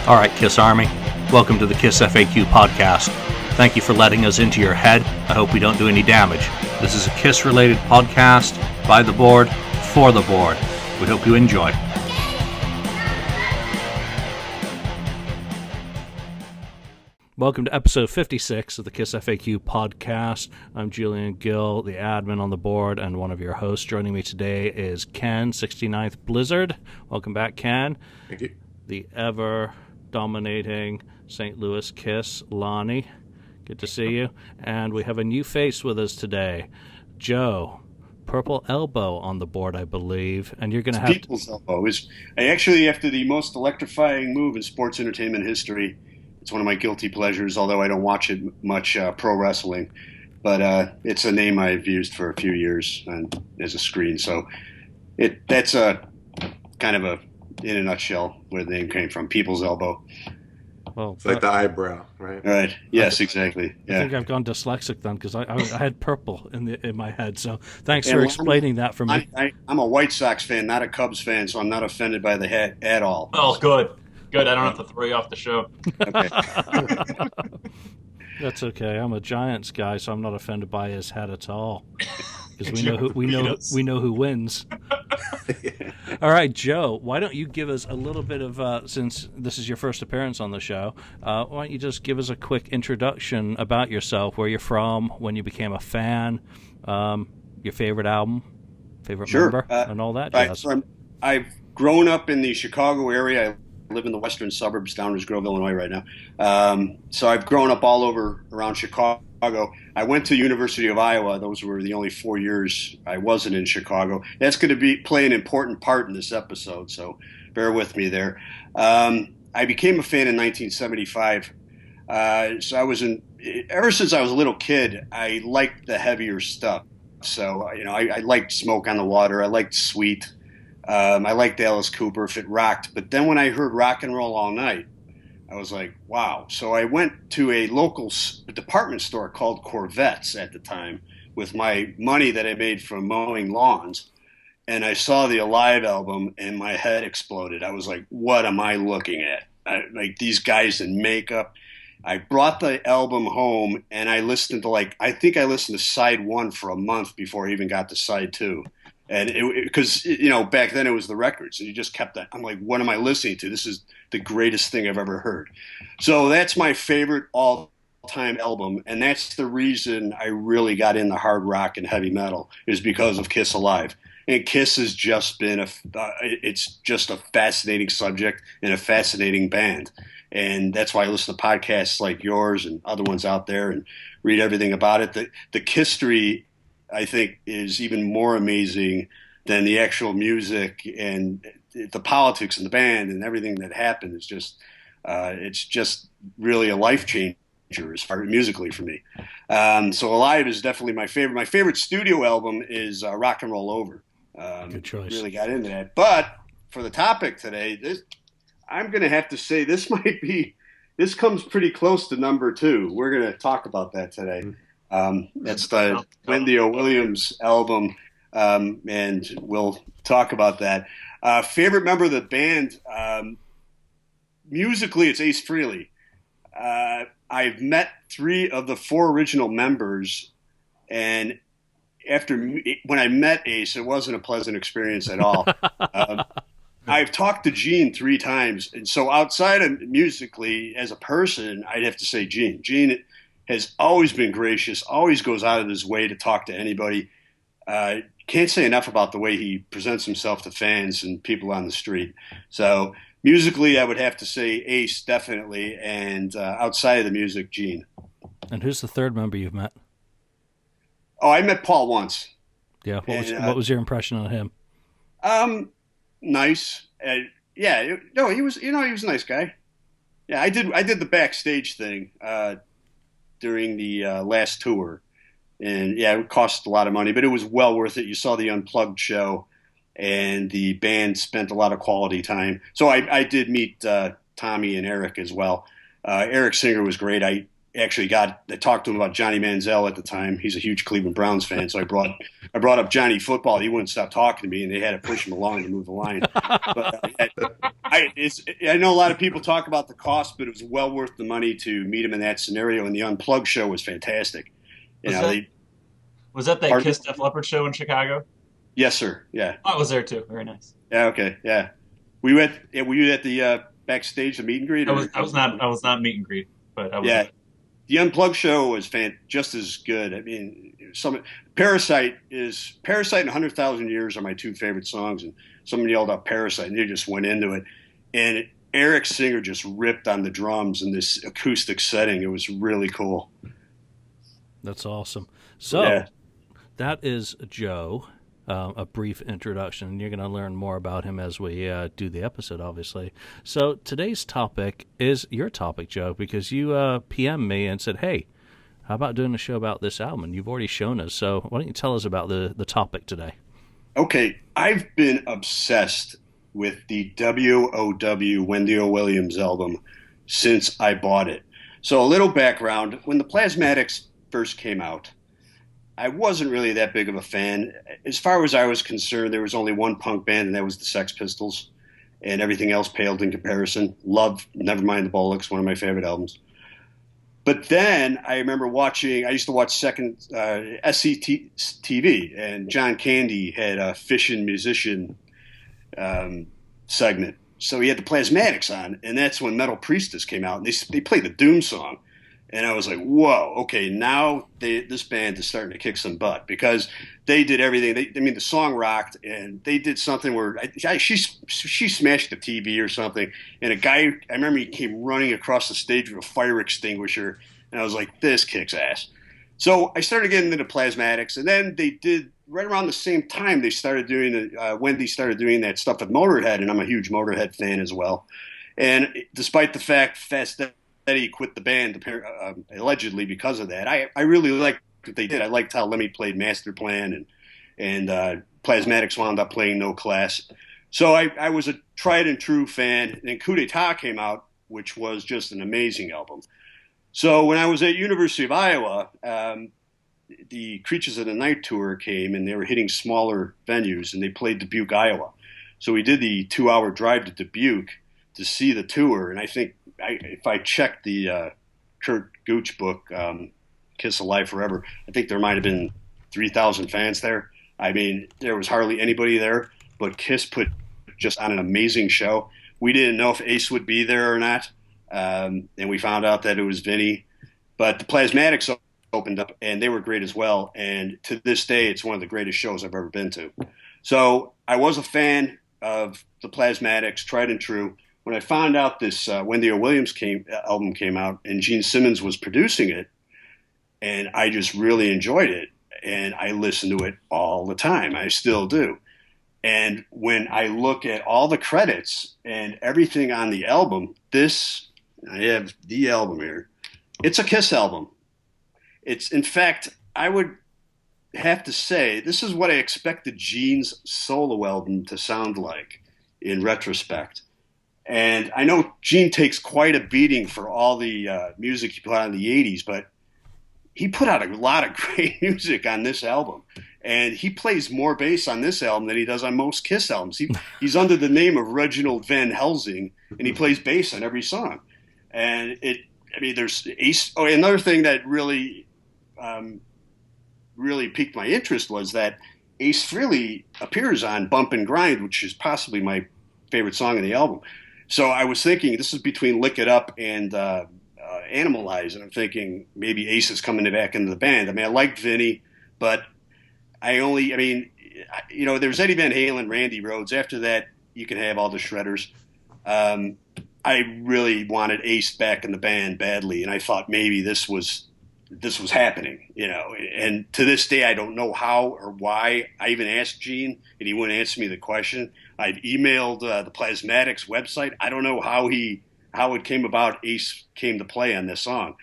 All right, Kiss Army, welcome to the KissFAQ Podcast. Thank you for letting us into your head. I hope we don't do any damage. This is a Kiss-related podcast by the board, for the board. We hope you enjoy. Welcome to episode 56 of the KissFAQ Podcast. I'm Julian Gill, the admin on the board, and one of your hosts. Joining me today is Ken, 69th Blizzard. Welcome back, Ken. Thank you. The ever-dominating St. Louis Kiss, Lonnie. Good to see you. And we have a new face with us today, Joe. Purple Elbow on the board, I believe. And you're going to have People's Elbow is actually after the most electrifying move in sports entertainment history. It's one of my guilty pleasures, although I don't watch it much, pro wrestling. But it's a name I've used for a few years and as a screen. So that's a kind of in a nutshell, where the name came from. People's Elbow. Well, it's like the eyebrow, right? Right. Yes, exactly. Yeah. I think I've gone dyslexic then, because I had purple in my head. So thanks for explaining that for me. I'm a White Sox fan, not a Cubs fan, so I'm not offended by the hat at all. Oh, good. Good. I don't have to throw you off the show. Okay. That's okay. I'm a Giants guy, so I'm not offended by his hat at all. Because we know who wins. All right, Joe. Why don't you give us a little bit of since this is your first appearance on the show? Why don't you just give us a quick introduction about yourself, where you're from, when you became a fan, your favorite album, favorite member, and all that jazz. So I've grown up in the Chicago area. I live in the western suburbs, Downers Grove, Illinois, right now. So I've grown up all over around Chicago. I went to the University of Iowa. Those were the only 4 years I wasn't in Chicago. That's going to play an important part in this episode, so bear with me there. I became a fan in 1975. So ever since I was a little kid, I liked the heavier stuff. So, I liked Smoke on the Water. I liked Sweet. I liked Alice Cooper if it rocked. But then when I heard Rock and Roll All Night, I was like, wow. So I went to a local department store called Corvettes at the time with my money that I made from mowing lawns. And I saw the Alive album and my head exploded. I was like, what am I looking at? Like these guys in makeup. I brought the album home and I listened to I think I listened to side 1 for a month before I even got to side 2. And because back then it was the records, and you just kept that. I'm like, what am I listening to? This is the greatest thing I've ever heard. So that's my favorite all-time album, and that's the reason I really got into hard rock and heavy metal, is because of Kiss Alive. And Kiss has just been it's just a fascinating subject and a fascinating band. And that's why I listen to podcasts like yours and other ones out there and read everything about it. The Kisstory, I think, is even more amazing than the actual music and the politics in the band and everything that happened. Is just it's just really a life changer as far as musically for me. So Alive is definitely my favorite. My favorite studio album is Rock and Roll Over. Good choice. Really got into that. But for the topic today, I'm going to have to say this comes pretty close to number 2. We're going to talk about that today. That's the Wendy O Williams album, and we'll talk about that. Favorite member of the band, musically, it's Ace Frehley. I've met 3 of the 4 original members, and when I met Ace, it wasn't a pleasant experience at all. I've talked to Gene 3 times, and so outside of musically, as a person, I'd have to say Gene. Gene has always been gracious, always goes out of his way to talk to anybody. Can't say enough about the way he presents himself to fans and people on the street. So musically, I would have to say Ace, definitely, and outside of the music, Gene. And who's the 3rd member you've met? Oh, I met Paul once. Yeah, what was your impression on him? Nice. He was a nice guy. Yeah, I did the backstage thing during the last tour, and it cost a lot of money, but it was well worth it. You saw the Unplugged show, and the band spent a lot of quality time. So I did meet Tommy and Eric as well. Eric Singer was great. I talked to him about Johnny Manziel at the time. He's a huge Cleveland Browns fan, so I brought up Johnny Football. He wouldn't stop talking to me, and they had to push him along to move the line. But I know a lot of people talk about the cost, but it was well worth the money to meet him in that scenario. And the Unplugged show was fantastic. Was that Pardon? Kiss Def Leppard show in Chicago? Yes, sir. Yeah. I was there too. Very nice. Yeah. Okay. Yeah. Were you at the backstage, the meet and greet? I was not meet and greet, but I was. Yeah. The Unplugged show was just as good. I mean, Parasite and 100,000 Years are my two favorite songs, and someone yelled out Parasite, and they just went into it. And Eric Singer just ripped on the drums in this acoustic setting. It was really cool. That's awesome. So that is Joe. A brief introduction, and you're going to learn more about him as we do the episode, obviously. So today's topic is your topic, Joe, because you PM'd me and said, hey, how about doing a show about this album? And you've already shown us, so why don't you tell us about the topic today? Okay, I've been obsessed with the WOW Wendy O. Williams album since I bought it. So a little background, when the Plasmatics first came out, I wasn't really that big of a fan. As far as I was concerned, there was only one punk band, and that was the Sex Pistols, and everything else paled in comparison. Loved Nevermind the Bollocks, one of my favorite albums. But then I remember I used to watch SCTV, and John Candy had a Fish and Musician segment. So he had the Plasmatics on, and that's when Metal Priestess came out, and they played the Doom song. And I was like, whoa, okay, now this band is starting to kick some butt, because they did everything. The song rocked, and they did something where she smashed the TV or something, and I remember he came running across the stage with a fire extinguisher, and I was like, this kicks ass. So I started getting into Plasmatics, and then they did, right around the same time, they started doing, Wendy started doing that stuff with Motorhead, and I'm a huge Motorhead fan as well. And despite the fact that he quit the band allegedly because of that, I really liked what they did. I liked how Lemmy played Master Plan, and Plasmatics wound up playing No Class. So I was a tried and true fan. And then Coup d'etat came out, which was just an amazing album. So when I was at University of Iowa, the Creatures of the Night tour came, and they were hitting smaller venues, and they played Dubuque, Iowa. So we did the 2-hour drive to Dubuque to see the tour, and I think if I checked the Kurt Gooch book, Kiss Alive Forever, I think there might have been 3,000 fans there. I mean, there was hardly anybody there, but Kiss put just on an amazing show. We didn't know if Ace would be there or not, and we found out that it was Vinny. But the Plasmatics opened up, and they were great as well. And to this day, it's one of the greatest shows I've ever been to. So I was a fan of the Plasmatics, tried and true. When I found out this Wendy O. Williams album came out, and Gene Simmons was producing it, and I just really enjoyed it, and I listen to it all the time. I still do. And when I look at all the credits and everything on the album, I have the album here. It's a Kiss album. In fact, I would have to say, this is what I expected Gene's solo album to sound like in retrospect. And I know Gene takes quite a beating for all the music he put out in the 80s, but he put out a lot of great music on this album. And he plays more bass on this album than he does on most Kiss albums. He's under the name of Reginald Van Helsing, and he plays bass on every song. And there's Ace. Oh, another thing that really piqued my interest was that Ace Frehley appears on Bump and Grind, which is possibly my favorite song on the album. So I was thinking, this is between Lick It Up and Animalize, and I'm thinking maybe Ace is coming back into the band. I mean, I liked Vinny, but there's Eddie Van Halen, Randy Rhoads. After that, you can have all the shredders. I really wanted Ace back in the band badly, and I thought maybe this was happening, and to this day, I don't know how or why. I even asked Gene, and he wouldn't answer me the question. I've emailed the Plasmatics website. I don't know how it came about Ace came to play on this song.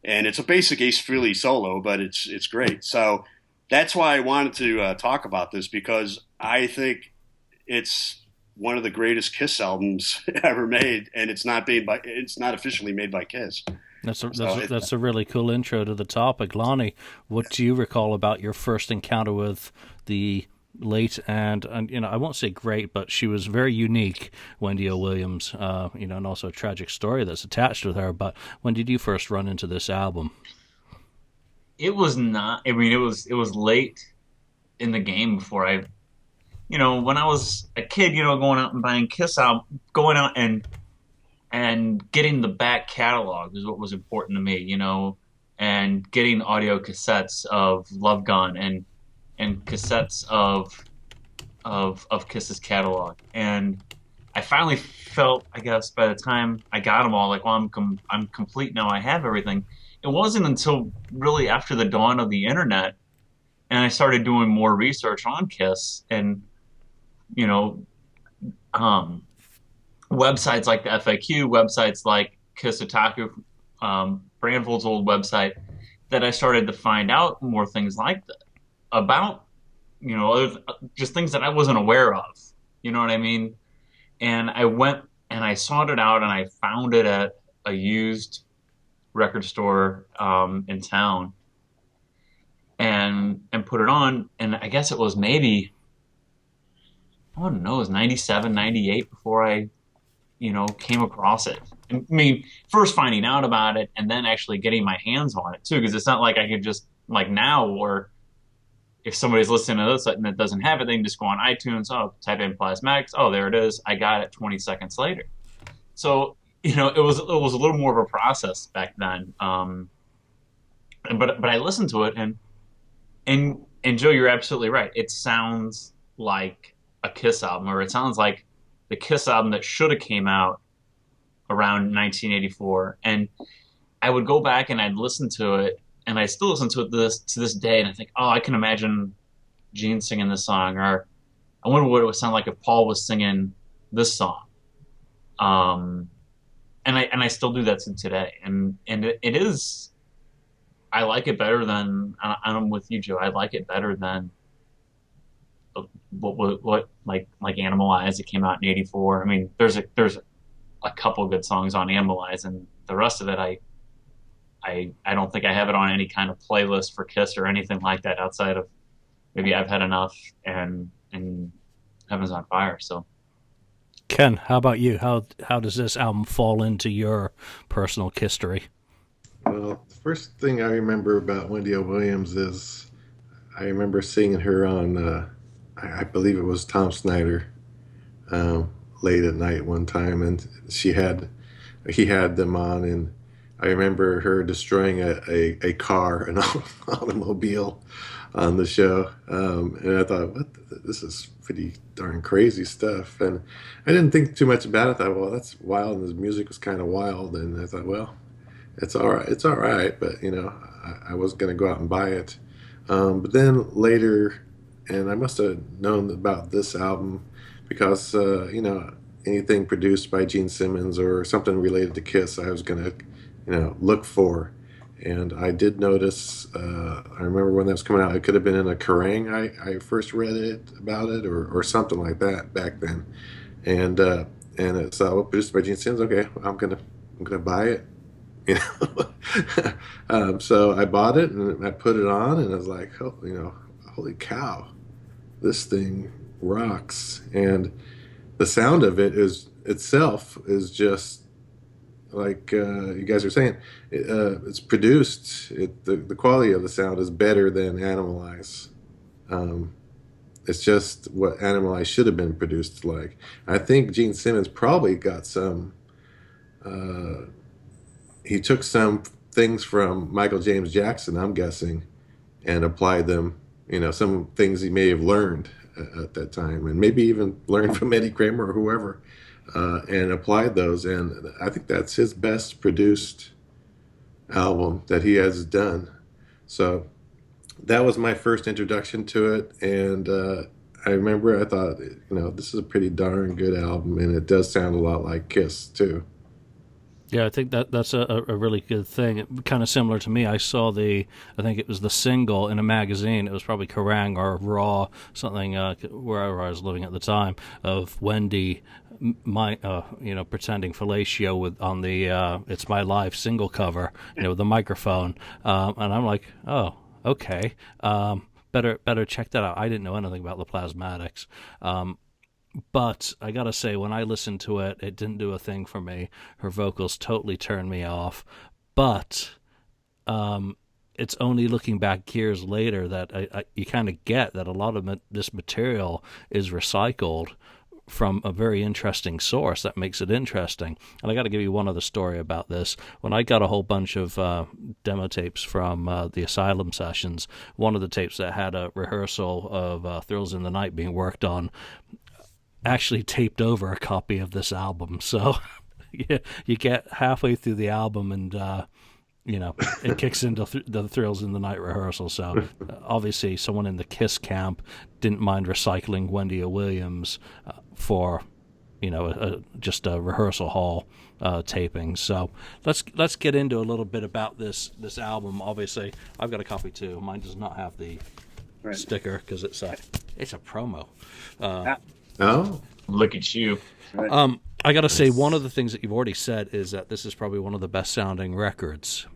And it's a basic Ace Frehley solo, but it's great. So that's why I wanted to talk about this, because I think it's one of the greatest Kiss albums ever made, and it's not officially made by Kiss. That's a really cool intro to the topic. Lonnie, what do you recall about your first encounter with the late and I won't say great, but she was very unique, Wendy O. Williams, and also a tragic story that's attached with her. But when did you first run into this album? It was not. I mean, it was late in the game before I, when I was a kid, going out and buying Kiss album, going out and getting the back catalog is what was important to me, and getting audio cassettes of Love Gun and cassettes of Kiss's catalog. And I finally felt, I guess, by the time I got them all, like, well, I'm complete now. I have everything. It wasn't until really after the dawn of the internet, and I started doing more research on Kiss, and websites like the FAQ, websites like Kiss Otaku, Brandvold's old website, that I started to find out more things like that about, just things that I wasn't aware of. You know what I mean? And I went and I sought it out, and I found it at a used record store in town, and put it on. And I guess it was maybe, I don't know, it was 97, 98 before I, came across it. I mean, first finding out about it and then actually getting my hands on it too, because it's not like I could just, like now, or if somebody's listening to this and it doesn't have it, they can just go on iTunes, type in Plasmatics, there it is, I got it 20 seconds later. So, it was a little more of a process back then. But I listened to it, and Joe, you're absolutely right. It sounds like a Kiss album, or it sounds like the Kiss album that should have came out around 1984. And I would go back and I'd listen to it, and I still listen to it to this day, and I think, I can imagine Gene singing this song, or I wonder what it would sound like if Paul was singing this song. And I still do that to today, and it is. I like it better than. I'm with you, Joe. I like it better than what like Animalize that came out in '84. I mean, there's a couple good songs on Animalize, and the rest of it, I don't think I have it on any kind of playlist for Kiss or anything like that outside of maybe I've Had Enough and Heaven's on Fire. So. Ken, how about you? How does this album fall into your personal history? Well, the first thing I remember about Wendy O. Williams is I remember seeing her on, I believe it was Tom Snyder, late at night one time, and he had them on, and I remember her destroying a car, an automobile, on the show, and I thought, this is pretty darn crazy stuff, and I didn't think too much about it. I thought, well, that's wild, and his music was kind of wild, and I thought, well, it's all right, but I was going to go out and buy it, but then later, and I must have known about this album because anything produced by Gene Simmons or something related to Kiss, I was going to look for. And I did notice, I remember when that was coming out, it could have been in a Kerrang! I first read it about it, or something like that back then. And it's produced by Gene Simmons. Okay, I'm gonna buy it. So I bought it and I put it on, and I was like, holy cow, this thing rocks. And the sound of it itself is just, like you guys are saying, it's produced. The quality of the sound is better than Animalize. It's just what Animalize should have been produced like. I think Gene Simmons probably got some. He took some things from Michael James Jackson, I'm guessing, and applied them. Some things he may have learned at that time, and maybe even learned from Eddie Kramer or whoever. And applied those, and I think that's his best produced album that he has done. So that was my first introduction to it, and I remember I thought, this is a pretty darn good album, and it does sound a lot like Kiss too. Yeah, I think that's a really good thing. Kind of similar to me. I saw I think it was the single in a magazine. It was probably Kerrang! Or Raw, something, wherever I was living at the time, of Wendy, pretending fellatio on the It's My Life single cover, with the microphone. And I'm like, oh, okay. better check that out. I didn't know anything about the Plasmatics. But I gotta say, when I listened to it, it didn't do a thing for me. Her vocals totally turned me off. But it's only looking back years later that you kind of get that a lot of this material is recycled from a very interesting source that makes it interesting. And I got to give you one other story about this. When I got a whole bunch of demo tapes from the Asylum sessions, one of the tapes that had a rehearsal of Thrills in the Night being worked on actually taped over a copy of this album. So you get halfway through the album and it kicks into the Thrills in the Night rehearsal. So obviously someone in the Kiss camp didn't mind recycling Wendy O. Williams for just a rehearsal hall taping. So let's get into a little bit about this album. Obviously I've got a copy too. Mine does not have the sticker because it's a promo. Oh, look at you. I got to say, one of the things that you've already said is that this is probably one of the best sounding records.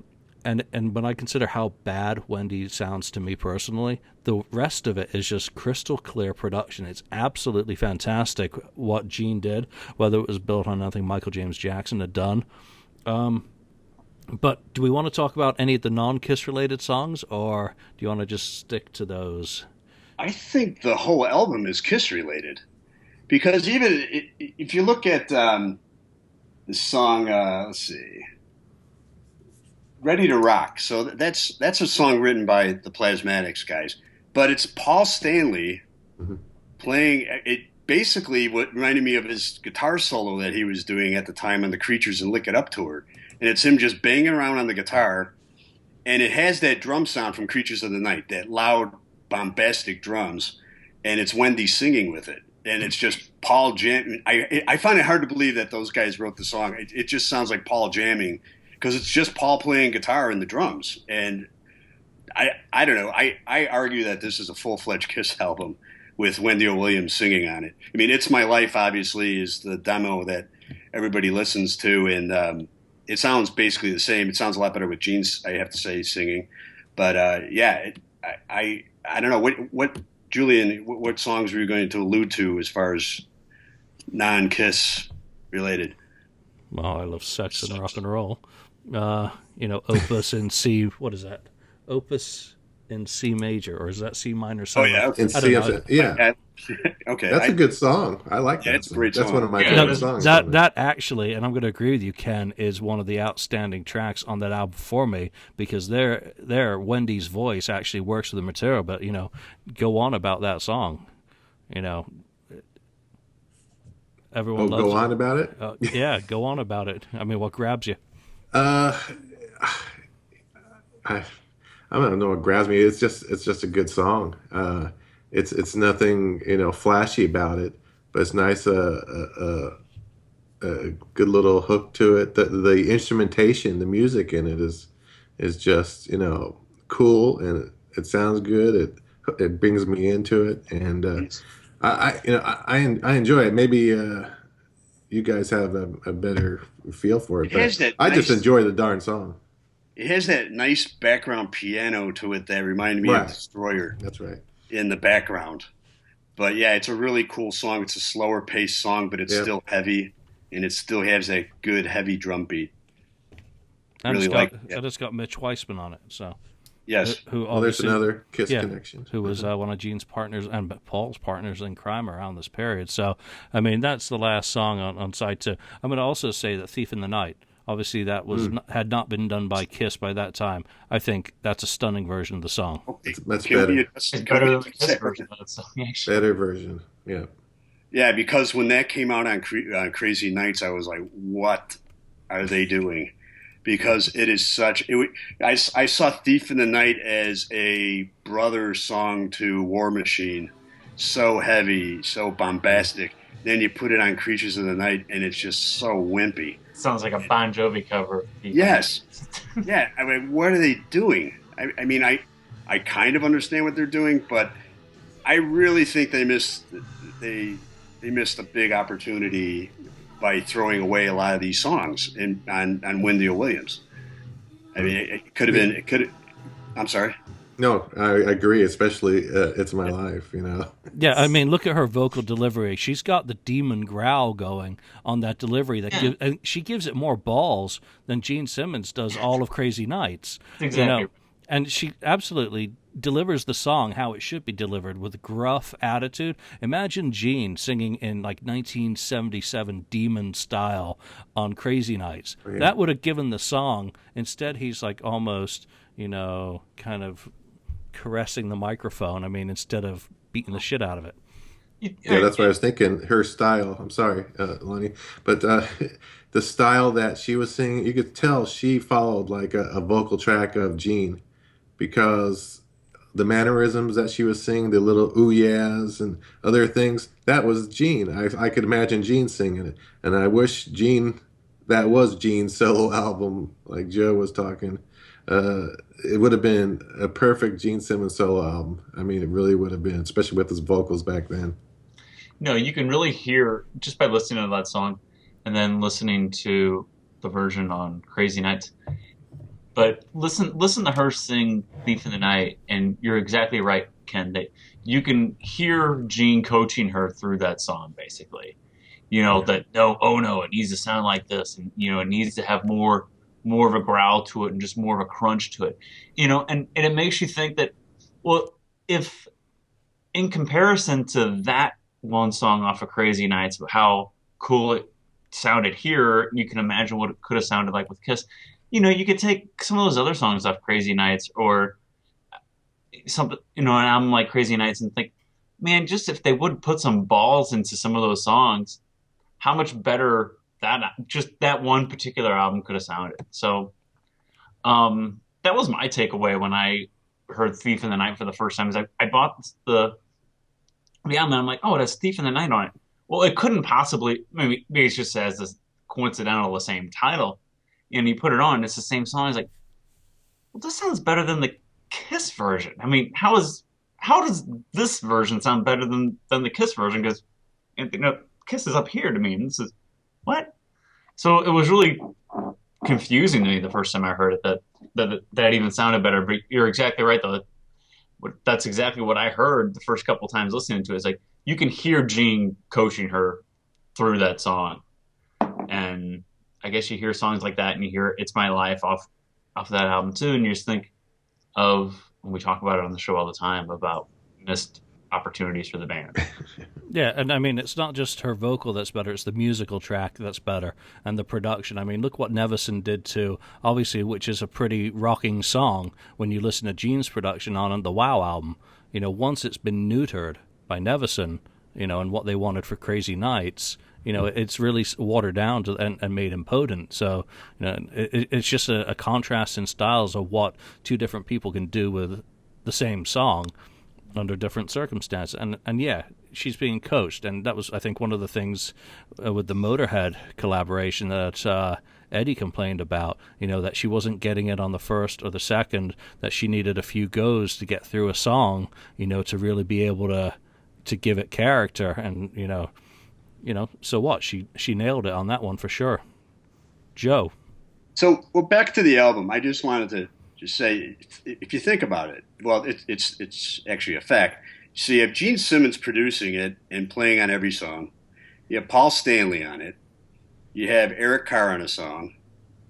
And when I consider how bad Wendy sounds to me personally, the rest of it is just crystal clear production. It's absolutely fantastic what Gene did, whether it was built on anything Michael James Jackson had done. But do we want to talk about any of the non-Kiss related songs, or do you want to just stick to those? I think the whole album is Kiss related. Because even if you look at the song, let's see, "Ready to Rock," so that's a song written by the Plasmatics guys, but it's Paul Stanley playing it. Basically, what reminded me of his guitar solo that he was doing at the time on the Creatures and Lick It Up tour, and it's him just banging around on the guitar, and it has that drum sound from Creatures of the Night, that loud, bombastic drums, and it's Wendy singing with it. And it's just Paul jamming. I find it hard to believe that those guys wrote the song. It just sounds like Paul jamming because it's just Paul playing guitar and the drums. And I don't know. I argue that this is a full-fledged Kiss album with Wendy O. Williams singing on it. I mean, "It's My Life" obviously is the demo that everybody listens to, and it sounds basically the same. It sounds a lot better with Gene, I have to say, singing. But I don't know what. Julian, what songs were you going to allude to as far as non-Kiss related? Well, I love Sex and Rock and Roll. Opus in C. What is that? Opus in C major, or is that C minor? Oh yeah, in C. Yeah. Okay, that's a good song. I like that. It's a great song. That's one of my favorite songs. That actually, and I'm going to agree with you, Ken, is one of the outstanding tracks on that album for me, because there Wendy's voice actually works with the material. But go on about that song. Everyone loves go it. on about it. Yeah, go on about it. I mean, what grabs you? I don't know what grabs me. It's just a good song. It's nothing flashy about it, but it's nice. A good little hook to it. The instrumentation, the music in it is just cool, and it sounds good. It brings me into it, and I enjoy it. Maybe you guys have a better feel for it. But I just enjoy the darn song. It has that nice background piano to it that reminded me of Destroyer. That's right. In the background. But yeah, it's a really cool song. It's a slower paced song, but it's still heavy, and it still has that good heavy drum beat. And it's got Mitch Weissman on it. So yes, there's another Kiss connection. Who was one of Gene's partners and Paul's partners in crime around this period. So I mean, that's the last song on side 2. I'm going to also say that "Thief in the Night." Obviously, that was had not been done by Kiss by that time. I think that's a stunning version of the song. That's better. It's better than the Kiss version of the song, actually. Better version, yeah. Yeah, because when that came out on Crazy Nights, I was like, what are they doing? Because it is such... I saw "Thief in the Night" as a brother song to War Machine. So heavy, so bombastic. Then you put it on Creatures of the Night, and it's just so wimpy. Sounds like a Bon Jovi cover. Yes. Yeah. I mean, what are they doing? I mean, I kind of understand what they're doing, but I really think they missed a big opportunity by throwing away a lot of these songs on Wendy O. Williams. I mean, it could have been. I'm sorry. No, I agree. Especially, "It's My Life." You know. Yeah, I mean, look at her vocal delivery. She's got the demon growl going on that delivery Yeah, and she gives it more balls than Gene Simmons does all of Crazy Nights. You exactly. know, and she absolutely delivers the song how it should be delivered with gruff attitude. Imagine Gene singing in like 1977 demon style on Crazy Nights. Yeah. That would have given the song. Instead, he's like almost, kind of caressing the microphone. I mean, instead of beating the shit out of it. Yeah, that's what I was thinking. Her style. I'm sorry, Lonnie, but the style that she was singing, you could tell she followed like a vocal track of Gene, because the mannerisms that she was singing, the little ooh yeahs and other things, that was Gene. I could imagine Gene singing it, and I wish that was Gene's solo album, like Joe was talking. Uh, it would have been a perfect Gene Simmons solo album. I mean, it really would have been, especially with his vocals back then. No, you can really hear just by listening to that song and then listening to the version on Crazy Nights. But listen to her sing Thief in the Night, and you're exactly right, Ken, that you can hear Gene coaching her through that song, basically. Yeah. That no, oh no, it needs to sound like this, and it needs to have more of a growl to it and just more of a crunch to it. And it makes you think that, well, if in comparison to that one song off of Crazy Nights, how cool it sounded here, you can imagine what it could have sounded like with Kiss. You could take some of those other songs off Crazy Nights or something, an album like Crazy Nights and think, man, just if they would put some balls into some of those songs, how much better that one particular album could have sounded. So that was my takeaway when I heard Thief in the Night for the first time. Is I bought the album and I'm like, oh, it has Thief in the Night on it. Well, it couldn't possibly. Maybe it just has this coincidental the same title, and you put it on, and it's the same song. It's like, well, this sounds better than the Kiss version. I mean, how does this version sound better than the Kiss version? Because Kiss is up here to me, and this is what. So it was really confusing to me the first time I heard it that even sounded better. But you're exactly right, though. That's exactly what I heard the first couple times listening to it. It's like you can hear Gene coaching her through that song, and I guess you hear songs like that, and you hear "It's My Life" off that album too, and you just think of when we talk about it on the show all the time about missed opportunities for the band. Yeah, and I mean, it's not just her vocal that's better, it's the musical track that's better, and the production. I mean, look what Nevison did to, obviously, which is a pretty rocking song when you listen to Gene's production on the Wow album. Once it's been neutered by Nevison, and what they wanted for Crazy Nights, it's really watered down and made impotent. So, it's just a contrast in styles of what two different people can do with the same song under different circumstances. And yeah, she's being coached, and that was, I think, one of the things with the Motorhead collaboration that Eddie complained about, that she wasn't getting it on the first or the second, that she needed a few goes to get through a song, to really be able to give it character. And so what, she nailed it on that one for sure. Joe. So, well, back to the album. I just wanted to just say, if you think about it, well, it's actually a fact. So you have Gene Simmons producing it and playing on every song. You have Paul Stanley on it. You have Eric Carr on a song.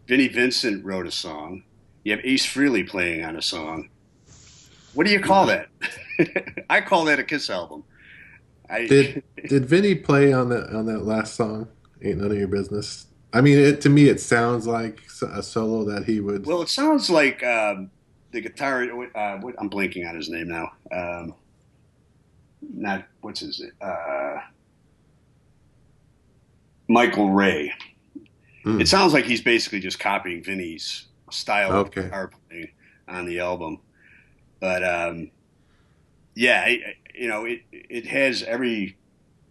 Vinnie Vincent wrote a song. You have Ace Frehley playing on a song. What do you call that? I call that a Kiss album. Did Vinny play on that last song? Ain't None of Your Business. I mean, to me, it sounds like a solo that he would. Well, it sounds like the guitar. I'm blanking on his name now. Not what's his Michael Ray. It sounds like he's basically just copying Vinny's style of guitar playing on the album. But yeah, it has every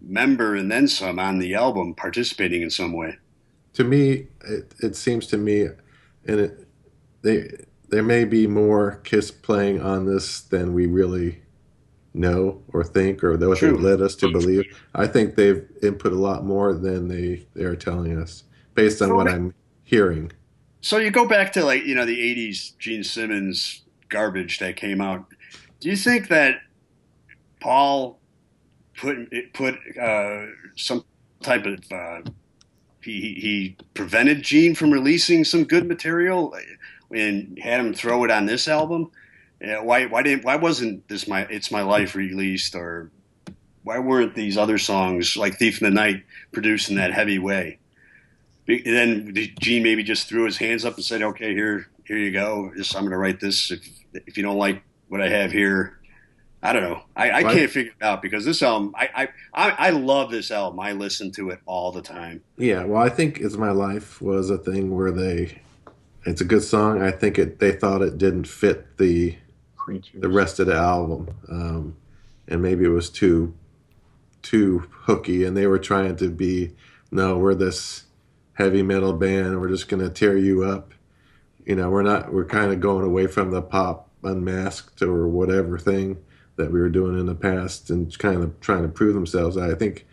member and then some on the album participating in some way. To me, it seems to me, and there may be more Kiss playing on this than we really know or think, or what they've led us to believe. I think they've input a lot more than they are telling us, based on what I'm hearing. So you go back to the 80s Gene Simmons garbage that came out. Do you think that Paul put some type of he prevented Gene from releasing some good material and had him throw it on this album? Why wasn't this It's My Life released, or why weren't these other songs like Thief in the Night produced in that heavy way? And then Gene maybe just threw his hands up and said, "Okay, here you go. I'm going to write this. If you don't like what I have here." I don't know. I can't figure it out, because this album, I love this album. I listen to it all the time. Yeah, well, I think It's My Life was a thing where it's a good song. I think they thought it didn't fit the rest of the album. And maybe it was too hooky, and they were trying to be, no, we're this heavy metal band. We're just going to tear you up. We're kind of going away from the pop unmasked or whatever thing that we were doing in the past, and kind of trying to prove themselves. I think,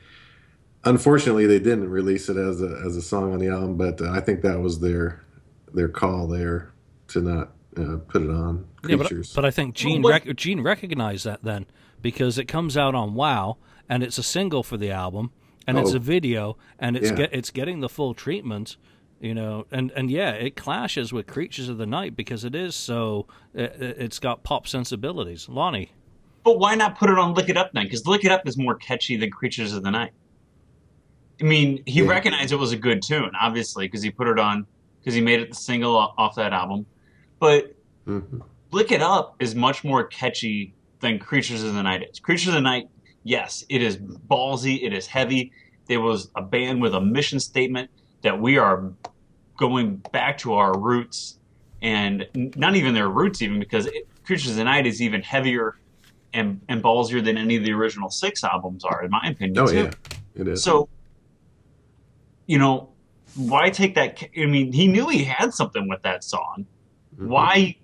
unfortunately, they didn't release it as a song on the album, but I think that was their call there to not put it on Creatures. Yeah, but I think Gene recognized that then, because it comes out on WoW, and it's a single for the album, and it's a video, and it's getting the full treatment. And it clashes with Creatures of the Night because it is so, it's got pop sensibilities. Lonnie. But why not put it on Lick It Up then? Because Lick It Up is more catchy than Creatures of the Night. I mean, he recognized it was a good tune, obviously, because he put it on, because he made it the single off that album. But Lick It Up is much more catchy than Creatures of the Night is. Creatures of the Night, yes, it is ballsy, it is heavy. There was a band with a mission statement that we are going back to our roots, and not even their roots, even, because Creatures of the Night is even heavier and ballsier than any of the original 6 albums are, in my opinion. Yeah, it is. So, why take that? I mean, he knew he had something with that song. Why?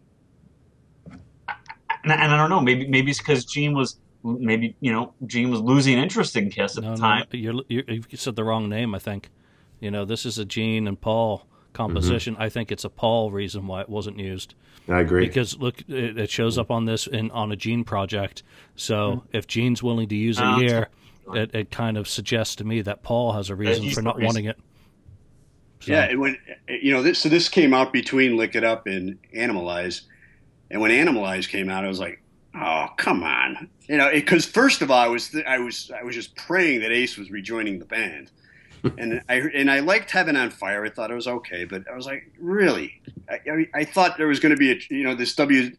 And I don't know. Maybe it's because Gene was losing interest in Kiss at the time. No, you said the wrong name, I think. This is a Gene and Paul composition. I think it's a Paul reason why it wasn't used. I agree. Because look, it shows up on this on a Gene project. So if Gene's willing to use it here, it kind of suggests to me that Paul has a reason for not wanting it. So. Yeah, when this came out between Lick It Up and Animalize, and when Animalize came out, I was like, oh, come on, because first of all, I was just praying that Ace was rejoining the band. And I liked Heaven on Fire. I thought it was okay, but I was like, really? I thought there was going to be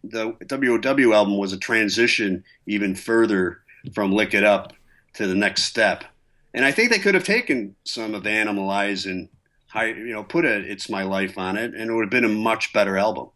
the WOW album was a transition even further from Lick It Up to the next step, and I think they could have taken some of Animalize and put It's My Life on it, and it would have been a much better album.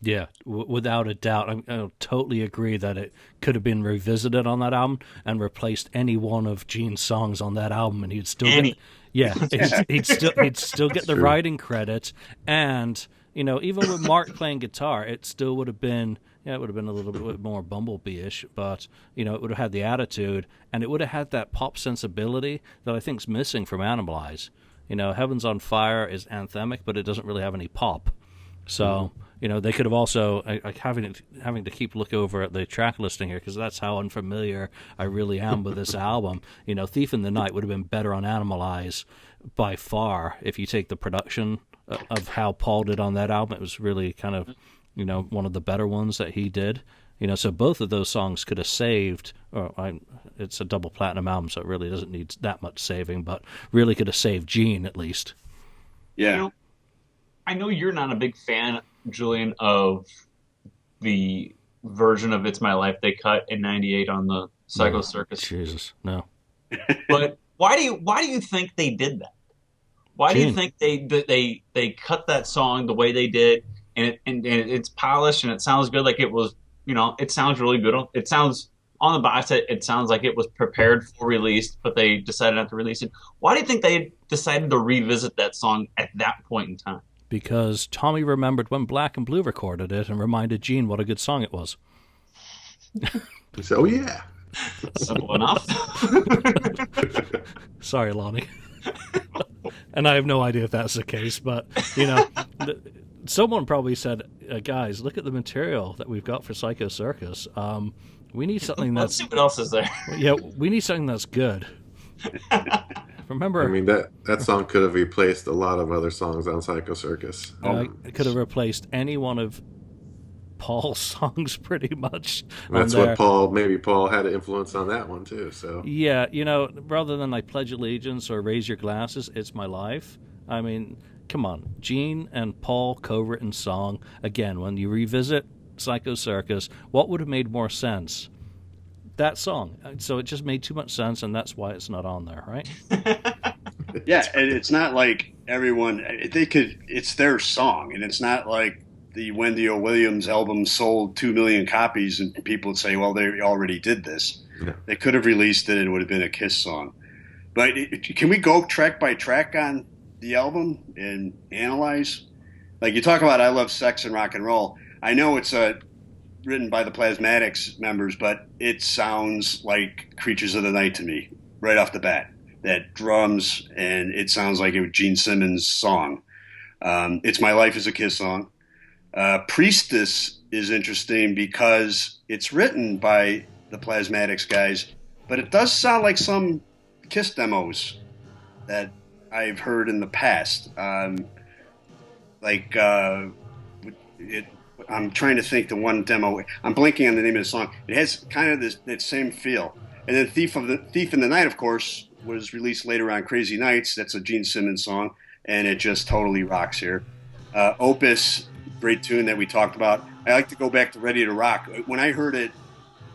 Yeah, without a doubt. I totally agree that it could have been revisited on that album and replaced any one of Gene's songs on that album, and he'd still he'd still get the writing credit. And even with Mark playing guitar, it still would have been it would have been a little bit more Bumblebee-ish, but it would have had the attitude, and it would have had that pop sensibility that I think's missing from Animalize. Heaven's on Fire is anthemic, but it doesn't really have any pop. So. They could have also, having to keep looking over at the track listing here, because that's how unfamiliar I really am with this album. Thief in the Night would have been better on Animalize by far if you take the production of how Paul did on that album. It was really kind of, one of the better ones that he did. So both of those songs could have saved, it's a double platinum album, so it really doesn't need that much saving, but really could have saved Gene at least. Yeah. I know you're not a big fan, Julian, of the version of It's My Life they cut in '98 on the Psycho Circus. Jesus, no. But why do you think they did that? Why do you think they cut that song the way they did, and it's polished and it sounds good, like it was, it sounds really good. It sounds on the box set, it sounds like it was prepared for release, but they decided not to release it. Why do you think they decided to revisit that song at that point in time? Because Tommy remembered when Black and Blue recorded it and reminded Gene what a good song it was. He said, oh, yeah. Simple enough. Sorry, Lonnie. And I have no idea if that's the case, but, someone probably said, guys, look at the material that we've got for Psycho Circus. We need something Let's that's see what else is there. yeah, we need something that's good. Remember, I mean, that song could have replaced a lot of other songs on Psycho Circus. it could have replaced any one of Paul's songs pretty much. That's on what Paul had an influence on that one too. So yeah, rather than like Pledge Allegiance or Raise Your Glasses, It's My Life. I mean, come on, Gene and Paul co-written song. Again, when you revisit Psycho Circus, what would have made more sense? That song. So it just made too much sense, and that's why it's not on there, right? Yeah, and it's not like everyone it's their song, and it's not like the Wendy O. Williams album sold 2 million copies and people would say, well, they already did this. Yeah. They could have released it and it would have been a Kiss song. But can we go track by track on the album and analyze? Like you talk about I Love Sex and Rock and Roll. I know it's written by the Plasmatics members, but it sounds like Creatures of the Night to me right off the bat. That drums, and it sounds like a Gene Simmons song. It's My Life is a Kiss song. Priestess is interesting because it's written by the Plasmatics guys, but it does sound like some Kiss demos that I've heard in the past. I'm trying to think the one demo. I'm blanking on the name of the song. It has kind of that same feel. And then Thief in the Night, of course, was released later on Crazy Nights. That's a Gene Simmons song, and it just totally rocks here. Opus, great tune that we talked about. I like to go back to Ready to Rock. When I heard it,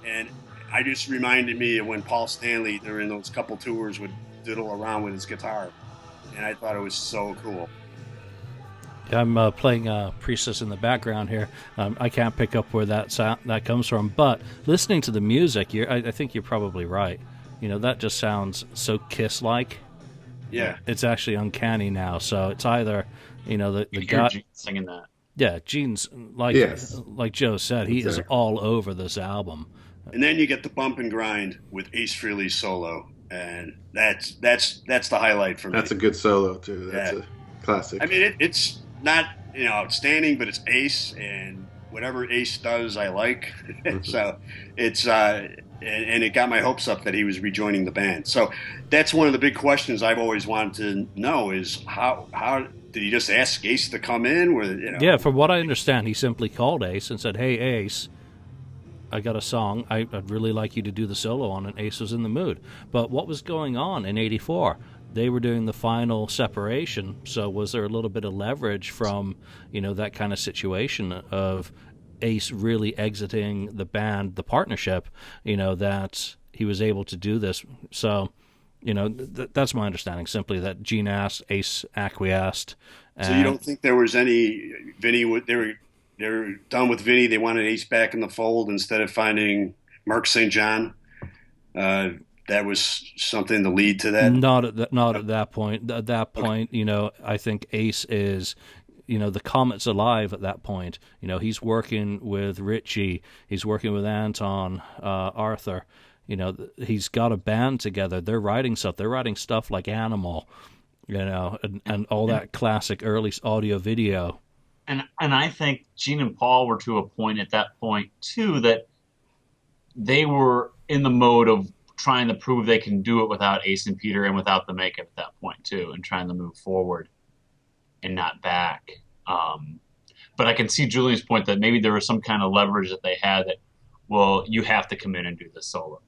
and I just reminded me of when Paul Stanley, during those couple tours, would diddle around with his guitar. And I thought it was so cool. I'm playing Priestess in the background here. I can't pick up where that comes from, but listening to the music, I think you're probably right. That just sounds so Kiss-like. Yeah, it's actually uncanny now. So it's either the guy Gene singing that. Yeah, Gene's like Joe said, he is all over this album. And then you get the bump and grind with Ace Frehley's solo, and that's the highlight for me. That's a good solo too. That's a classic. I mean, it's not outstanding, but it's Ace, and whatever Ace does, I like. So it's and it got my hopes up that he was rejoining the band. So that's one of the big questions I've always wanted to know is how did he just ask Ace to come in? Yeah, from what I understand, he simply called Ace and said, "Hey, Ace, I got a song. I'd really like you to do the solo on it." Ace was in the mood. But what was going on in '84? They were doing the final separation, so was there a little bit of leverage from, that kind of situation of Ace really exiting the band, the partnership, that he was able to do this. So, that's my understanding, simply that Gene asked, Ace acquiesced. So you don't think there was any, Vinny, they were done with Vinny, they wanted Ace back in the fold instead of finding Mark St. John? That was something to lead to that? Not at that point. At that point, I think Ace is, the Comet's alive at that point. He's working with Richie. He's working with Anton, Arthur. He's got a band together. They're writing stuff. They're writing stuff like Animal, and all that classic early audio video. And I think Gene and Paul were to a point at that point, too, that they were in the mode of trying to prove they can do it without Ace and Peter and without the makeup at that point, too, and trying to move forward and not back. But I can see Julian's point that maybe there was some kind of leverage that they had that, well, you have to come in and do this solo.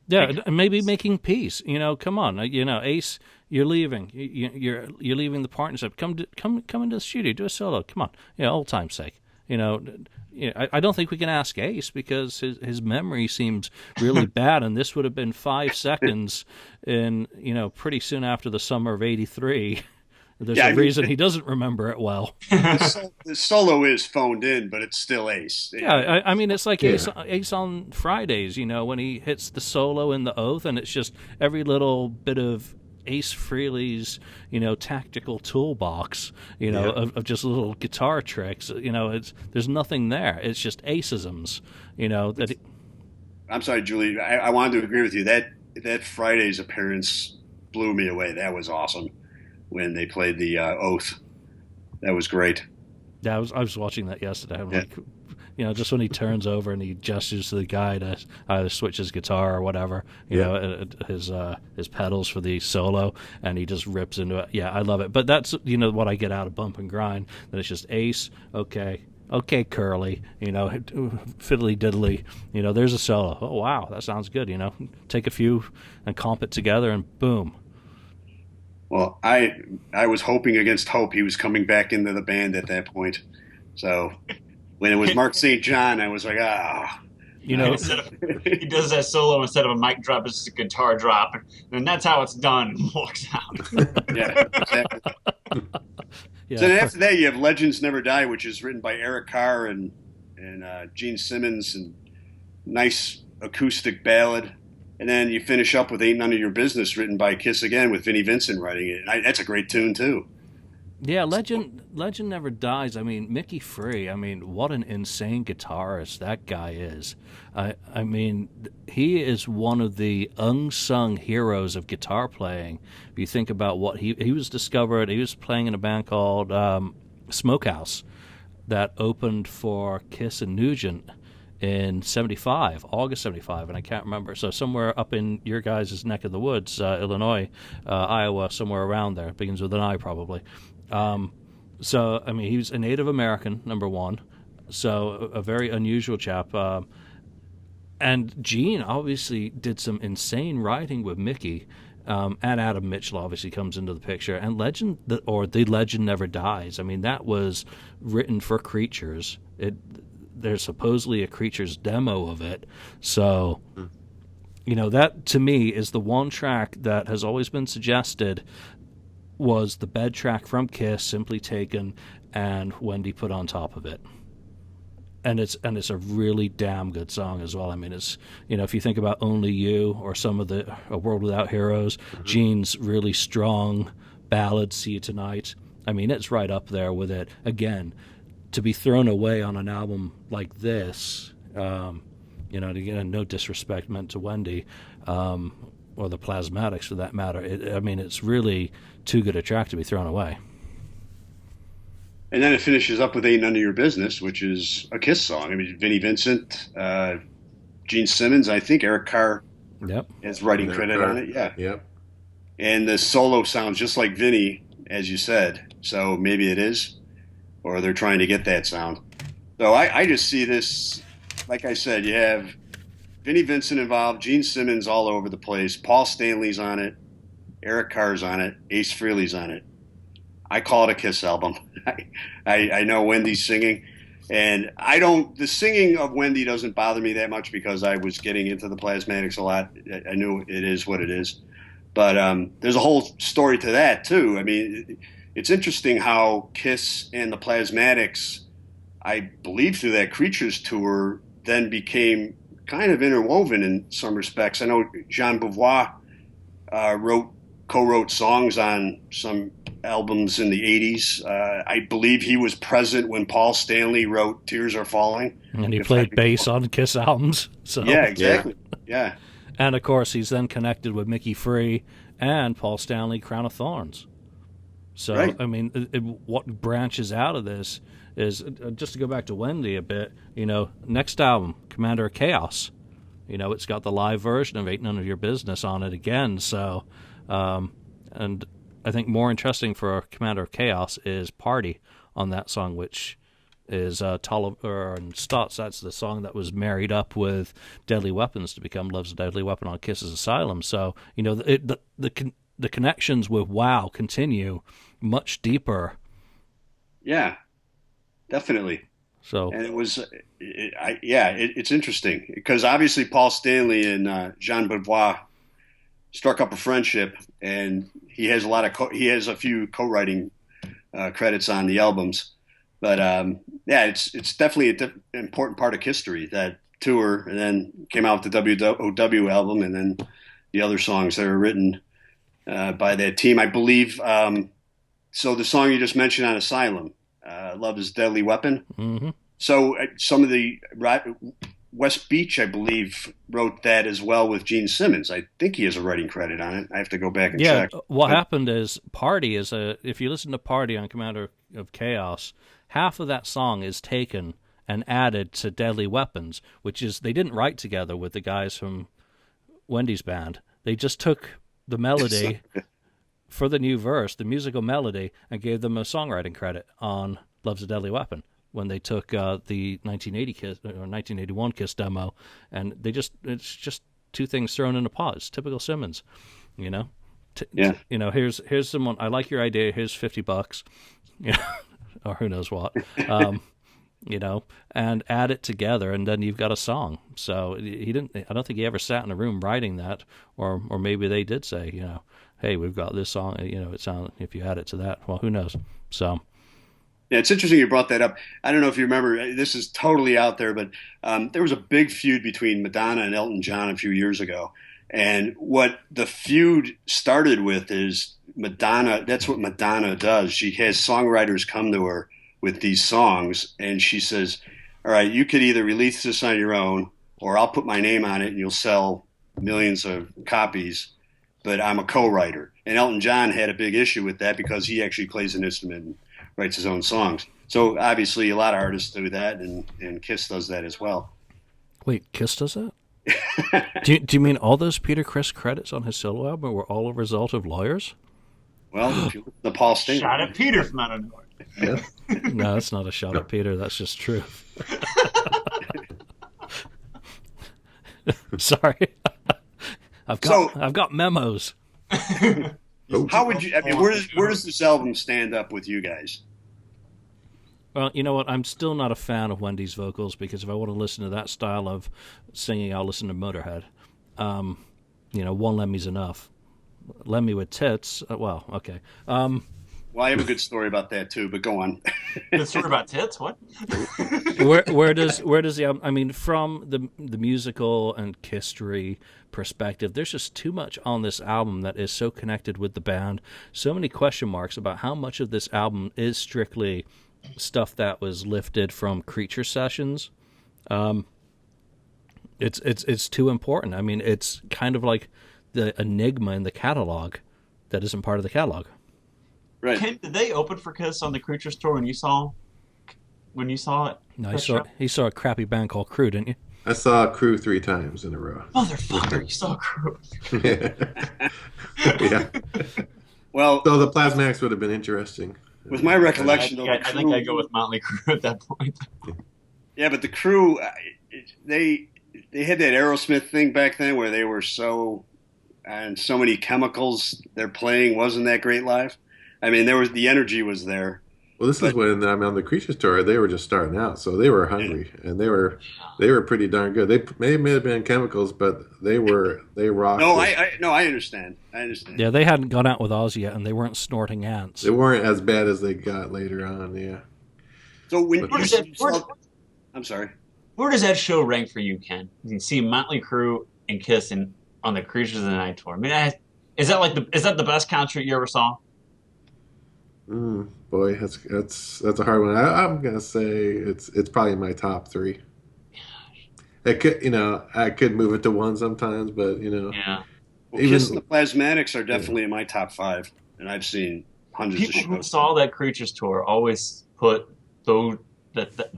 Yeah, maybe making peace. Come on. Ace, you're leaving. You're leaving the partnership. Come into the studio. Do a solo. Come on. Old time's sake. I don't think we can ask Ace because his memory seems really bad, and this would have been 5 seconds in pretty soon after the summer of '83. There's a reason he doesn't remember it well. The solo is phoned in, but it's still Ace. Yeah, I mean, it's like Ace on Fridays, when he hits the solo in The Oath, and it's just every little bit of Ace Frehley's, tactical toolbox, of just little guitar tricks. There's nothing there. It's just Aceisms, I'm sorry, Julie. I wanted to agree with you. That Friday's appearance blew me away. That was awesome when they played the Oath. That was great. Yeah, I was watching that yesterday. I'm Yeah. like, just when he turns over and he gestures to the guy to either switch his guitar or whatever, his pedals for the solo, and he just rips into it. Yeah, I love it. But that's what I get out of Bump and Grind. That it's just Ace, okay, Curly, fiddly diddly, there's a solo. Oh wow, that sounds good. Take a few and comp it together, and boom. Well, I was hoping against hope he was coming back into the band at that point. So when it was Mark St. John, I was like, he does that solo instead of a mic drop, it's just a guitar drop, and that's how it's done. And walks out. Yeah, exactly. Yeah. So then after that, you have Legends Never Die, which is written by Eric Carr and Gene Simmons, and nice acoustic ballad. And then you finish up with Ain't None of Your Business, written by Kiss again, with Vinnie Vincent writing it. That's a great tune, too. Yeah, Legend Never Dies. I mean, Mickey Free, what an insane guitarist that guy is. I mean, he is one of the unsung heroes of guitar playing. If you think about what he was discovered, he was playing in a band called Smokehouse that opened for Kiss and Nugent in August 75, and I can't remember. So somewhere up in your guys' neck of the woods, Illinois, Iowa, somewhere around there. It begins with an I, probably. So, he was a Native American, number one, so a very unusual chap. And Gene obviously did some insane writing with Mickey, and Adam Mitchell obviously comes into the picture. And The Legend Never Dies. That was written for Creatures. There's supposedly a Creatures demo of it. So, that to me is the one track that has always been suggested was the bed track from Kiss, simply taken and Wendy put on top of it. And it's a really damn good song as well. It's if you think about Only You or some of the A World Without Heroes, Gene's really strong ballad, See You Tonight. It's right up there with it. Again, to be thrown away on an album like this, again, no disrespect meant to Wendy, or the Plasmatics for that matter. It's really too good a track to be thrown away. And then it finishes up with Ain't None of Your Business, which is a Kiss song. Vinnie Vincent, Gene Simmons, I think Eric Carr has writing credit on it. Yeah. Yep. And the solo sounds just like Vinnie, as you said. So maybe it is, or they're trying to get that sound. So I just see this, like I said, you have Vinnie Vincent involved, Gene Simmons all over the place, Paul Stanley's on it, Eric Carr's on it, Ace Frehley's on it. I call it a Kiss album. I know Wendy's singing, and the singing of Wendy doesn't bother me that much because I was getting into the Plasmatics a lot. I knew it is what it is. But there's a whole story to that, too. It's interesting how Kiss and the Plasmatics, I believe through that Creatures tour, then became kind of interwoven in some respects. I know Jean Beauvoir co-wrote songs on some albums in the 80s. I believe he was present when Paul Stanley wrote Tears Are Falling. And he played bass on Kiss albums. So. Yeah, exactly. Yeah. And, of course, he's then connected with Mickey Free and Paul Stanley, Crown of Thorns. So, right. What branches out of this is, just to go back to Wendy a bit, next album, Commander of Chaos. It's got the live version of Ain't None of Your Business on it again. So, and I think more interesting for Commander of Chaos is Party on that song, which is Tolliver and Stotts. That's the song that was married up with Deadly Weapons to become Love's a Deadly Weapon on Kiss's Asylum. So, the connections with Wow continue much deeper. Yeah, definitely. So, and it was, it's interesting because obviously Paul Stanley and Jean Beauvoir struck up a friendship, and he has a few co-writing credits on the albums. But it's definitely an important part of history, that tour, and then came out with the WOW album, and then the other songs that are written by that team, I believe. So the song you just mentioned on Asylum, Love is a Deadly Weapon. Mm-hmm. So some of the West Beach, I believe, wrote that as well with Gene Simmons. I think he has a writing credit on it. I have to go back and check. What happened is Party is if you listen to Party on Commander of Chaos, half of that song is taken and added to Deadly Weapons, which is they didn't write together with the guys from Wendy's band. They just took the melody for the new verse, the musical melody, and gave them a songwriting credit on Love's a Deadly Weapon when they took the 1980 Kiss or 1981 Kiss demo, and it's just two things thrown in a pot. It's typical Simmons, you know. Here's someone. I like your idea. Here's $50, or who knows what. And add it together, and then you've got a song. So he didn't. I don't think he ever sat in a room writing that, or maybe they did say, hey, we've got this song. It sounds if you add it to that. Well, who knows? So. Yeah, it's interesting you brought that up. I don't know if you remember. This is totally out there, but there was a big feud between Madonna and Elton John a few years ago. And what the feud started with is Madonna. That's what Madonna does. She has songwriters come to her with these songs, and she says, all right, you could either release this on your own, or I'll put my name on it and you'll sell millions of copies, but I'm a co-writer. And Elton John had a big issue with that because he actually plays an instrument and writes his own songs. So obviously a lot of artists do that, and Kiss does that as well. Wait, Kiss does that? do you mean all those Peter Criss credits on his solo album were all a result of lawyers? Well, if you look at the Paul Sting. Shot at Peter from out of nowhere. Yeah. No, that's not a shot at Peter. That's just true. Sorry, I've got memos. How would you? I mean, where does this album stand up with you guys? Well, you know what? I'm still not a fan of Wendy's vocals because if I want to listen to that style of singing, I'll listen to Motorhead. One Lemmy's enough. Lemmy with tits. Well, okay. Well, I have a good story about that too, but go on. Good story about tits? What? where does the album? I mean, from the musical and history perspective, there's just too much on this album that is so connected with the band. So many question marks about how much of this album is strictly stuff that was lifted from Creature sessions. It's too important. I mean, it's kind of like the enigma in the catalog that isn't part of the catalog. Right. Ken, did they open for Kiss on the Creatures tour when you saw it? No, he saw a crappy band called Crew, didn't you? I saw Crew 3 times in a row. Motherfucker, you saw Crew. Yeah. Well, so the Plasmatics would have been interesting. With my recollection, I think I'd go with Motley Crue at that point. Yeah, but the Crew, they had that Aerosmith thing back then where they were so many chemicals. Their playing wasn't that great live. I mean, the energy was there. Well, this is when on the Creatures tour they were just starting out, so they were hungry and they were pretty darn good. They may have been chemicals, but they rocked. No, I understand. Yeah, they hadn't gone out with Oz yet, and they weren't snorting ants. They weren't as bad as they got later on. Yeah. So I'm sorry. Where does that show rank for you, Ken? You can see Motley Crue and Kiss on the Creatures of the Night tour. I mean, is that the best concert you ever saw? Boy, that's a hard one. I'm gonna say it's probably my top 3. It could, I could move it to 1 sometimes, but Yeah. Well, Kiss and the Plasmatics are definitely in my top 5, and I've seen hundreds of shows. People who saw that Creatures tour always put that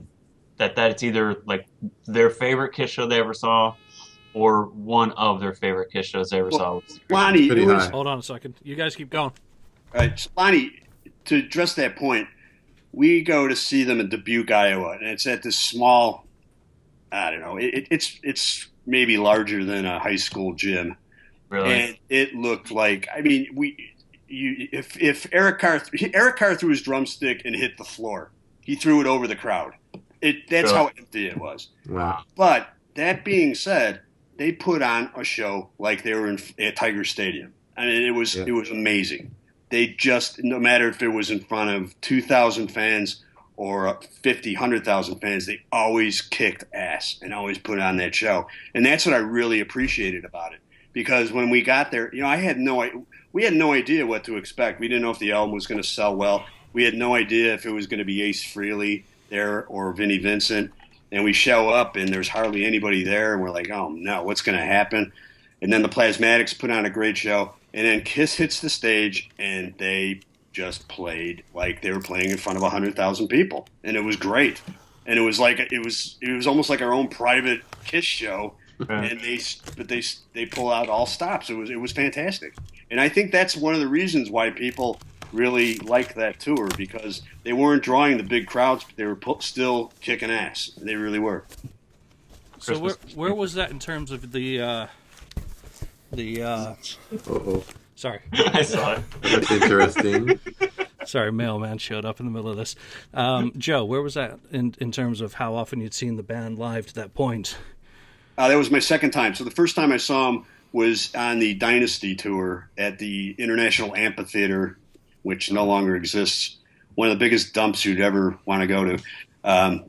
it's either like their favorite Kiss show they ever saw, or one of their favorite Kiss shows they ever saw. Lonnie, hold on a second. You guys keep going. All right, so Lonnie, to address that point, we go to see them in Dubuque, Iowa, and it's at this small, I don't know, it's maybe larger than a high school gym. Really? And it looked like, I mean, if Eric Carr threw his drumstick and hit the floor, he threw it over the crowd. That's how empty it was. Wow. But that being said, they put on a show like they were at Tiger Stadium. I mean, it was amazing. They just, no matter if it was in front of 2,000 fans or 50, 100,000 fans, they always kicked ass and always put on that show. And that's what I really appreciated about it. Because when we got there, we had no idea what to expect. We didn't know if the album was going to sell well. We had no idea if it was going to be Ace Frehley there or Vinnie Vincent. And we show up and there's hardly anybody there. And we're like, oh no, what's going to happen? And then the Plasmatics put on a great show. And then Kiss hits the stage and they just played like they were playing in front of 100,000 people, and it was great. And it was like it was almost like our own private Kiss show. And they pull out all stops. It was fantastic, and I think that's one of the reasons why people really liked that tour, because they weren't drawing the big crowds, but they were still kicking ass. They really were. So where was that in terms of the Sorry. I saw it. That's interesting. Sorry, mailman showed up in the middle of this. Joe, where was that in terms of how often you'd seen the band live to that point? That was my second time. So the first time I saw them was on the Dynasty tour at the International Amphitheater, which no longer exists. One of the biggest dumps you'd ever want to go to. I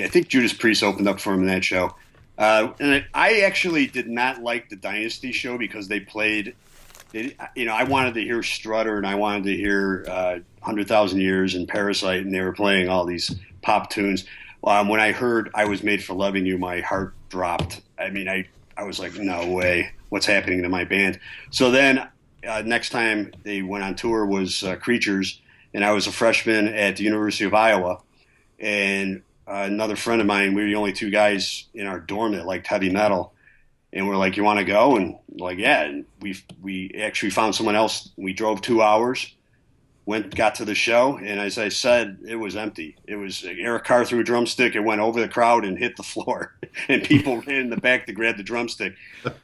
think Judas Priest opened up for them in that show. And I actually did not like the Dynasty show because they played, I wanted to hear Strutter, and I wanted to hear 100,000 Years and Parasite, and they were playing all these pop tunes. When I heard I Was Made for Loving You, my heart dropped. I mean, I was like, no way, what's happening to my band? So then next time they went on tour was Creatures, and I was a freshman at the University of Iowa, and another friend of mine, we were the only two guys in our dorm that liked heavy metal, and we're like, you want to go? And like, yeah. And we actually found someone else. We drove 2 hours, got to the show, and as I said, it was empty. It was Eric Carr threw a drumstick, it went over the crowd and hit the floor, and people ran in the back to grab the drumstick.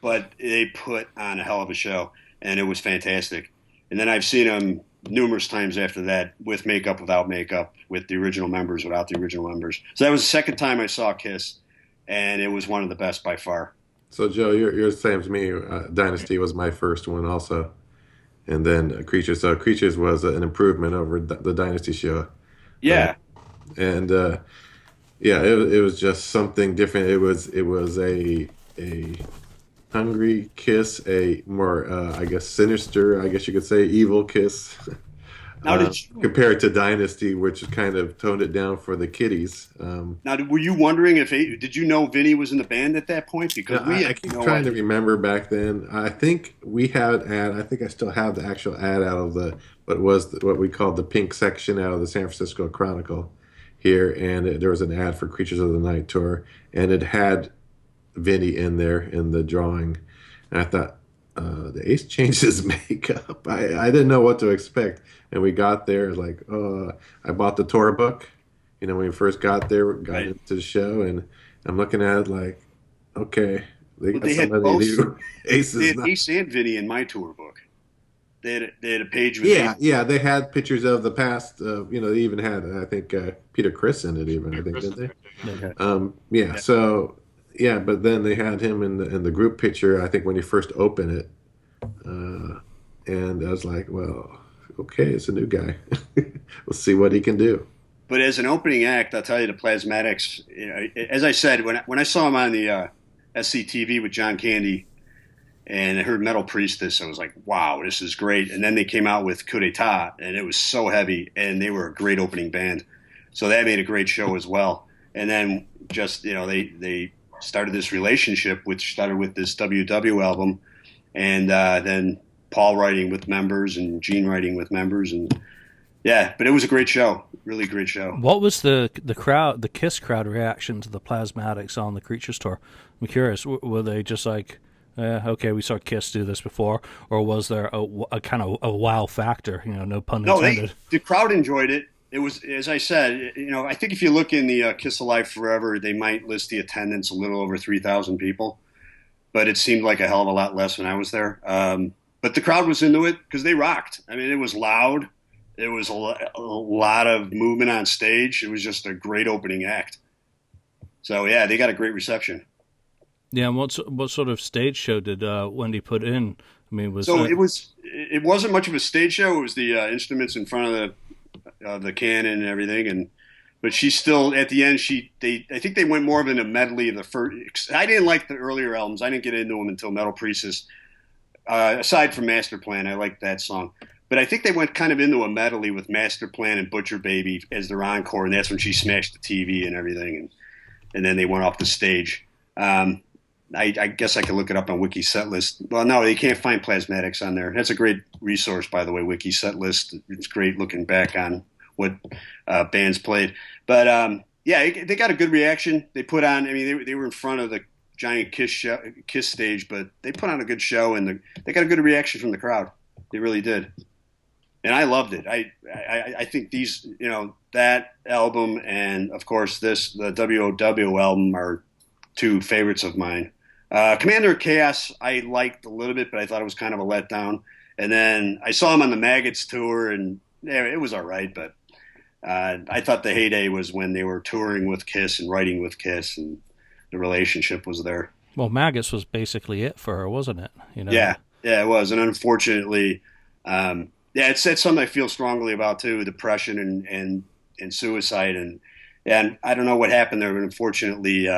But they put on a hell of a show, and it was fantastic. And then I've seen them numerous times after that, with makeup, without makeup, with the original members, without the original members. So that was the second time I saw Kiss, and it was one of the best by far. So Joe, you're the same as me. Dynasty was my first one also, and then Creatures. So Creatures was an improvement over the Dynasty show. Yeah, it was just something different. It was a hungry Kiss, a more I guess sinister, I guess you could say evil Kiss. Now, compared to Dynasty, which kind of toned it down for the kiddies. Now, were you wondering did you know Vinny was in the band at that point? Because I keep trying to remember back then. I think we had an ad. I think I still have the actual ad out of what we called the pink section out of the San Francisco Chronicle here, and there was an ad for Creatures of the Night tour, and it had Vinny in there in the drawing, and I thought, the Ace changed his makeup. I didn't know what to expect. And we got there, like, I bought the tour book. When we first got there, got into the show, and I'm looking at it like, okay, they had both. Ace and Vinny in my tour book. They had a page with they had pictures of the past. They even had, I think, Peter Criss in it even, I think, didn't they? Okay. So... Yeah, but then they had him in the group picture, I think, when he first opened it. And I was like, well, okay, it's a new guy. We'll see what he can do. But as an opening act, I'll tell you, the Plasmatics, as I said, when I saw him on the SCTV with John Candy and I heard Metal Priestess, I was like, wow, this is great. And then they came out with Coup d'etat, and it was so heavy, and they were a great opening band. So that made a great show as well. And then just, they started this relationship, which started with this WW album, and then Paul writing with members and Gene writing with members, and but it was a great show, really great show. What was the Kiss crowd reaction to the Plasmatics on the Creatures tour? I'm curious, were they just like, okay, we saw Kiss do this before, or was there a kind of a wow factor? No pun intended. No, the crowd enjoyed it. It was, as I said, I think if you look in the Kiss Alive Forever, they might list the attendance a little over 3,000 people, but it seemed like a hell of a lot less when I was there. But the crowd was into it because they rocked. I mean, it was loud. It was a lot of movement on stage. It was just a great opening act. So, yeah, they got a great reception. Yeah, and what sort of stage show did Wendy put in? I mean, it wasn't much of a stage show. It was the instruments in front of the cannon and everything, but she still at the end I think they went more of in a medley of the first. I didn't like the earlier albums. I didn't get into them until Metal Priestess. Aside from Master Plan, I liked that song, but I think they went kind of into a medley with Master Plan and Butcher Baby as their encore, and that's when she smashed the TV and everything, and then they went off the stage. I guess I could look it up on Wiki Setlist. Well, no, you can't find Plasmatics on there. That's a great resource, by the way, Wiki Setlist. It's great looking back on what bands played. But yeah, they got a good reaction. They put on. I mean, they were in front of the giant Kiss stage, but they put on a good show, and they got a good reaction from the crowd. They really did, and I loved it. I think these, that album and of course the WOW album are two favorites of mine. Commander of Chaos I liked a little bit, but I thought it was kind of a letdown. And then I saw him on the Maggots tour, and yeah, it was all right, but I thought the heyday was when they were touring with Kiss and writing with Kiss, and the relationship was there. Well, Maggots was basically it for her, wasn't it? Yeah, it was. And unfortunately, it's something I feel strongly about too, depression and suicide. And I don't know what happened there, but unfortunately,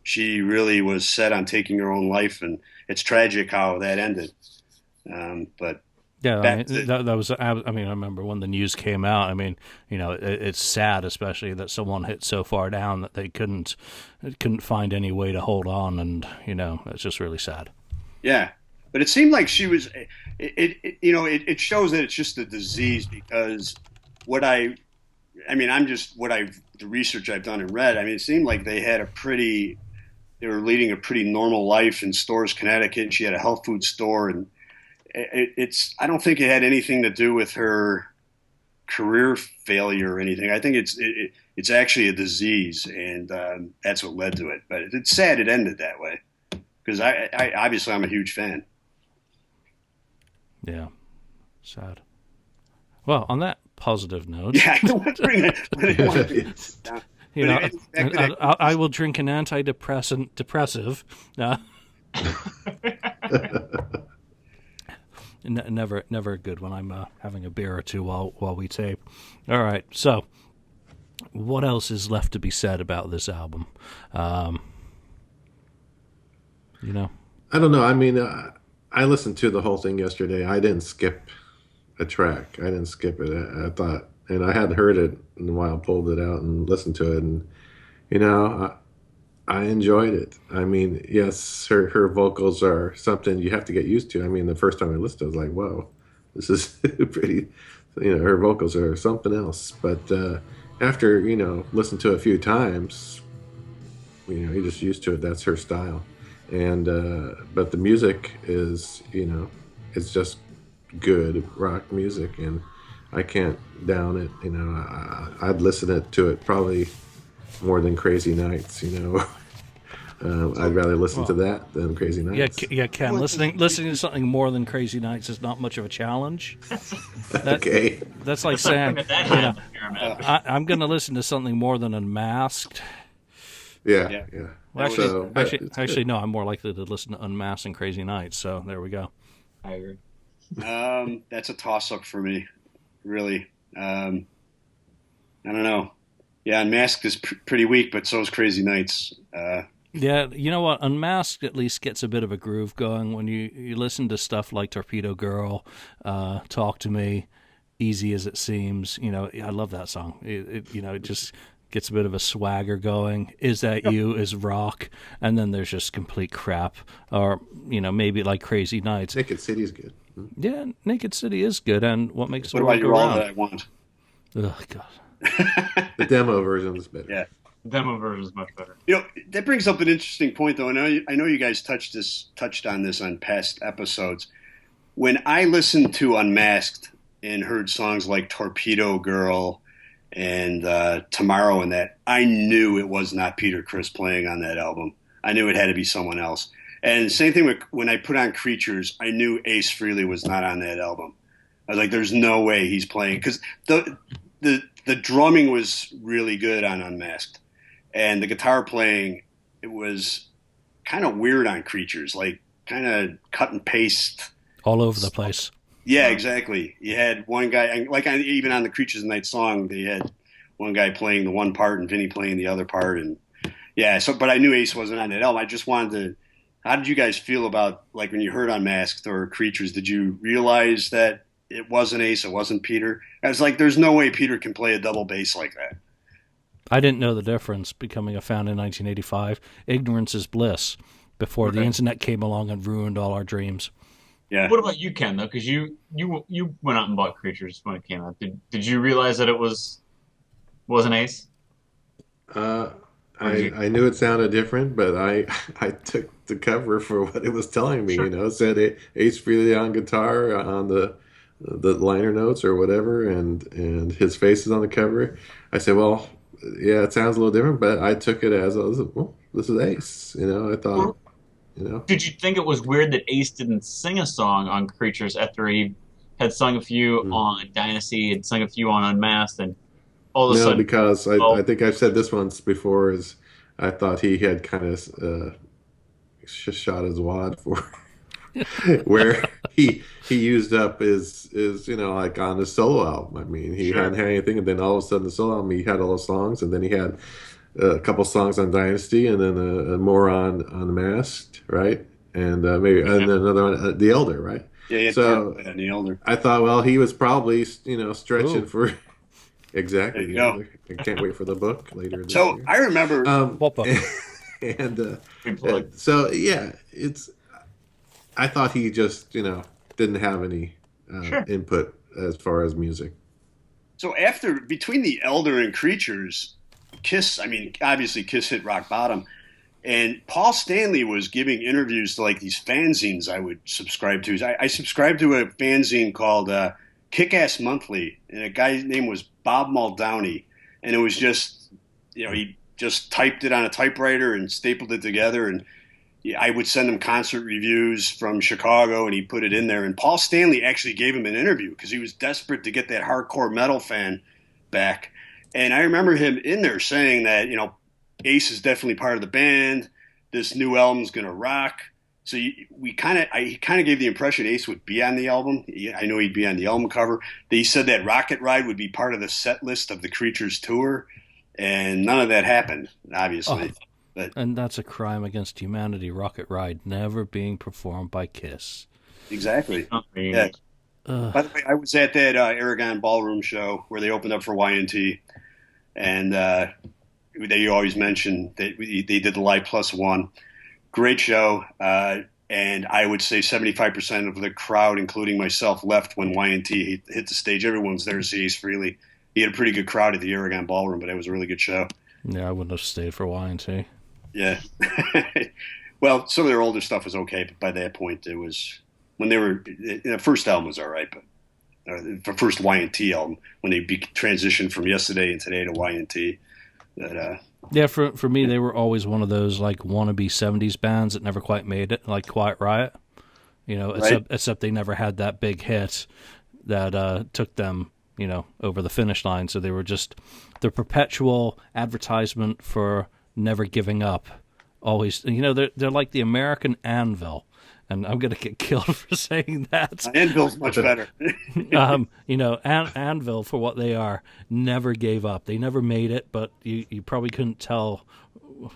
she really was set on taking her own life, and it's tragic how that ended. But yeah, that was. I remember when the news came out. I mean, it's sad, especially that someone hit so far down that they couldn't find any way to hold on, and it's just really sad. Yeah, but it seemed like she was. It shows that it's just a disease, because the research I've done and read. I mean, it seemed like they were leading a pretty normal life in Storrs, Connecticut, and she had a health food store, and I don't think it had anything to do with her career failure or anything. I think it's actually a disease, and that's what led to it. But it's sad it ended that way, because I obviously I'm a huge fan. Yeah, sad. Well, on that positive note, yeah, I don't want to bring it down. I will drink an depressive. Never good when I'm having a beer or two while we tape. All right, so what else is left to be said about this album? I don't know. I mean, I listened to the whole thing yesterday. I didn't skip a track. I didn't skip it. I thought, and I hadn't heard it in a while. Pulled it out and listened to it, and I enjoyed it. I mean, yes, her vocals are something you have to get used to. I mean, the first time I listened to it, I was like, whoa, this is pretty, her vocals are something else. But after, listen to it a few times, you're just used to it. That's her style. And, but the music is, it's just good rock music, and I can't down it. I'd listen to it probably more than Crazy Nights, I'd rather listen to that than Crazy Nights. Yeah, Ken, listening to something more than Crazy Nights is not much of a challenge. Okay. That's like saying, I'm going to listen to something more than Unmasked. Yeah. Well, actually, no, I'm more likely to listen to Unmasked and Crazy Nights, so there we go. I agree. That's a toss-up for me, really. I don't know. Yeah, Unmasked is pretty weak, but so is Crazy Nights. Yeah, you know what? Unmasked at least gets a bit of a groove going when you listen to stuff like Torpedo Girl, Talk to Me, Easy as It Seems. I love that song. It just gets a bit of a swagger going. Is That You is rock, and then there's just complete crap. Or, maybe like Crazy Nights. Naked City's good. Yeah, Naked City is good, and what makes the world go round? All That I Want? Oh, God. The demo version is better. Yeah. The demo version is much better. That brings up an interesting point, though. I know you guys touched on this on past episodes. When I listened to Unmasked and heard songs like Torpedo Girl and Tomorrow and that, I knew it was not Peter Criss playing on that album. I knew it had to be someone else. And same thing when I put on Creatures, I knew Ace Frehley was not on that album. I was like, there's no way he's playing, because the drumming was really good on Unmasked, and the guitar playing, it was kind of weird on Creatures, like kind of cut and paste all over the place. Yeah, exactly. You had one guy, like even on the Creatures Night song, they had one guy playing the one part and Vinny playing the other part, and yeah. So, but I knew Ace wasn't on that album. I just wanted to. How did you guys feel about, like, when you heard Unmasked or Creatures? Did you realize that it wasn't Ace, it wasn't Peter? I was like, there's no way Peter can play a double bass like that. I didn't know the difference becoming a fan in 1985. Ignorance is bliss. before the internet came along and ruined all our dreams. Yeah. What about you, Ken? Though, because you went out and bought Creatures when it came out. Did you realize that it wasn't Ace? I knew it sounded different, but I took the cover for what it was telling me. Sure. It said Ace Frehley on guitar on the liner notes or whatever, and his face is on the cover. I said, well, yeah, it sounds a little different, but I took it as, well, this is Ace. I thought, Did you think it was weird that Ace didn't sing a song on Creatures after he had sung a few on Dynasty, had sung a few on Unmasked, and all of a sudden? No, because I think I've said this once before, is I thought he had kind of shot his wad for where he used up his like on his solo album. I mean, he hadn't had anything, and then all of a sudden the solo album, he had all those songs, and then he had a couple songs on Dynasty, and then more on Unmasked, right? And maybe and then another one, The Elder, right? Yeah, so The Elder. I thought, well, he was probably stretching for exactly. There you go. I can't wait for the book later. This So year. I remember. What book? And so yeah, I thought he just didn't have any input as far as music. So between The Elder and Creatures, Kiss, I mean, obviously Kiss hit rock bottom. And Paul Stanley was giving interviews to like these fanzines I would subscribe to. I subscribed to a fanzine called Kick-Ass Monthly, and a guy's name was Bob Muldowney. And it was just, he just typed it on a typewriter and stapled it together. And I would send him concert reviews from Chicago, and he put it in there. And Paul Stanley actually gave him an interview because he was desperate to get that hardcore metal fan back. And I remember him in there saying that, Ace is definitely part of the band. This new album's going to rock. So he kind of gave the impression Ace would be on the album. I know he'd be on the album cover. He said that Rocket Ride would be part of the set list of the Creatures tour, and none of that happened, obviously. And that's a crime against humanity, Rocket Ride never being performed by Kiss. Exactly. Yeah. By the way, I was at that Aragon Ballroom show where they opened up for YNT, and they always mention that they did the Live Plus One. Great show, and I would say 75% of the crowd, including myself, left when YNT hit the stage. Everyone was there to see Ace Frehley. He had a pretty good crowd at the Aragon Ballroom, but it was a really good show. Yeah, I wouldn't have stayed for YNT. Yeah. Well, some of their older stuff was okay, but by that point, it was when they were the first album was all right, but the first YNT album when they transitioned from Yesterday and Today to YNT. Yeah, for me, they were always one of those like wannabe '70s bands that never quite made it, like Quiet Riot. Except they never had that big hit that took them, over the finish line. So they were just the perpetual advertisement for never giving up. Always, they're like the American Anvil. And I'm going to get killed for saying that. Anvil's much better. Anvil, for what they are, never gave up. They never made it, but you probably couldn't tell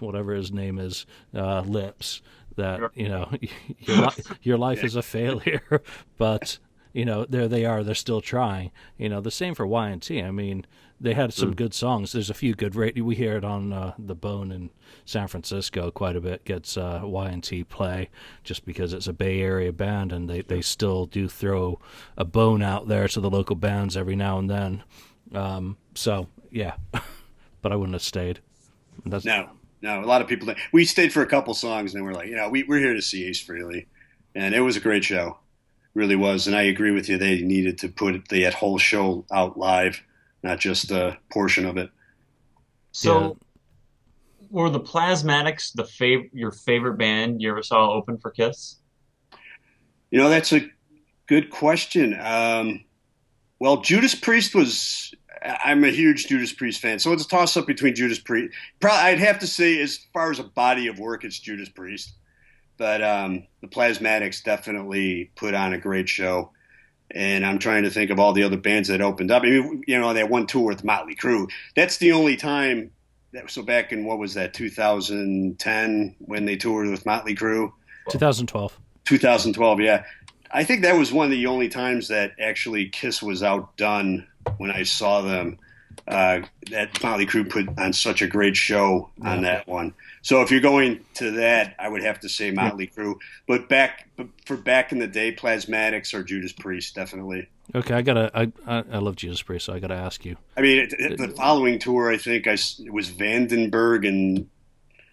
whatever his name is, Lips, that, your life is a failure. But, there they are. They're still trying. The same for YNT. I mean, they had some good songs. There's a few good. We hear it on The Bone in San Francisco quite a bit. Gets YNT play just because it's a Bay Area band, and they still do throw a bone out there to the local bands every now and then. So yeah, but I wouldn't have stayed. No. A lot of people. We stayed for a couple songs, and then we're like, we're here to see Ace Frehley, and it was a great show, really was. And I agree with you. They needed to put that whole show out live. Not just a portion of it. So, were the Plasmatics your favorite band you ever saw open for Kiss? That's a good question. Well, Judas Priest was. I'm a huge Judas Priest fan, so it's a toss-up between Judas Priest. Probably, I'd have to say, as far as a body of work, it's Judas Priest. But the Plasmatics definitely put on a great show. And I'm trying to think of all the other bands that opened up. I mean, that one tour with Motley Crue. That's the only time. So back in, what was that, 2010 when they toured with Motley Crue? 2012. 2012, yeah. I think that was one of the only times that actually Kiss was outdone when I saw them. That Motley Crue put on such a great show on that one. So if you're going to that, I would have to say Motley Crue. But back in the day, Plasmatics or Judas Priest, definitely. Okay, I love Judas Priest, so I gotta ask you. I mean, the following tour, I think it was Vandenberg and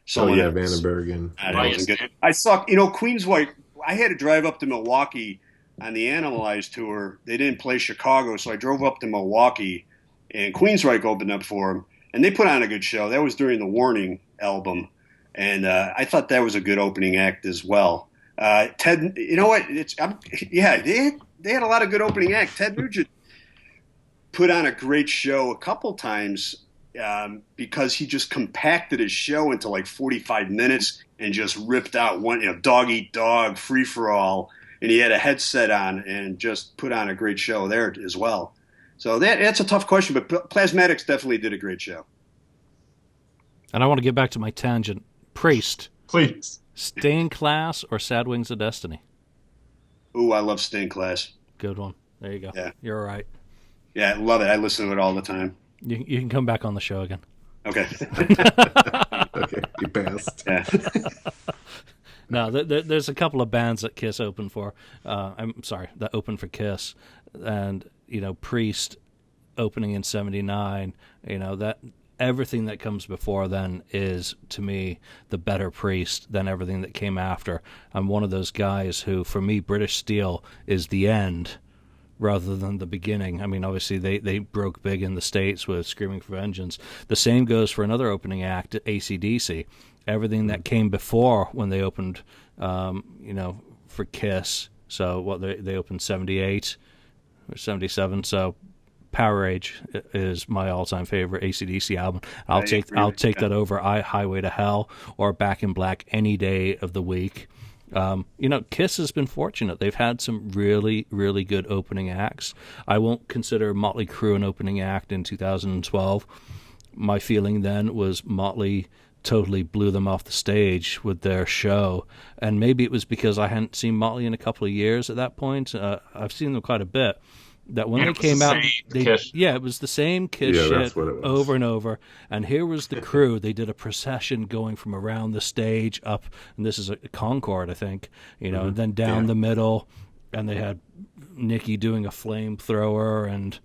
someone else. Vandenberg and wasn't good. I saw, Queenswhite. I had to drive up to Milwaukee on the Animalize tour. They didn't play Chicago, so I drove up to Milwaukee, and Queensryche opened up for them, and they put on a good show. That was during the Warning album, and I thought that was a good opening act as well. Ted, you know what? They had a lot of good opening acts. Ted Nugent put on a great show a couple times because he just compacted his show into like 45 minutes and just ripped out one, dog eat dog, free for all, and he had a headset on and just put on a great show there as well. So that's a tough question, but Plasmatics definitely did a great show. And I want to get back to my tangent. Priest. Please. Stained Class or Sad Wings of Destiny? Ooh, I love Stained Class. Good one. There you go. Yeah. You're all right. Yeah, I love it. I listen to it all the time. You can come back on the show again. Okay. Okay, you passed. Yeah. No, there's a couple of bands that Kiss opened for. That opened for Kiss. And, Priest opening in 79, that everything that comes before then is, to me, the better Priest than everything that came after. I'm one of those guys who, for me, British Steel is the end rather than the beginning. I mean, obviously, they broke big in the States with Screaming for Vengeance. The same goes for another opening act, AC/DC. Everything that came before when they opened, for Kiss. So, they opened 78 or 77, so Power Age is my all-time favorite AC/DC album. I'll take that over Highway to Hell or Back in Black any day of the week. Kiss has been fortunate. They've had some really, really good opening acts. I won't consider Motley Crue an opening act in 2012. My feeling then was Motley totally blew them off the stage with their show, and maybe it was because I hadn't seen Motley in a couple of years at that point. I've seen them quite a bit. That when they came out, it was the same Kiss shit over and over. And here was the crew. They did a procession going from around the stage up, and this is a Concord, I think, and then down the middle, and they had Nikki doing a flamethrower, and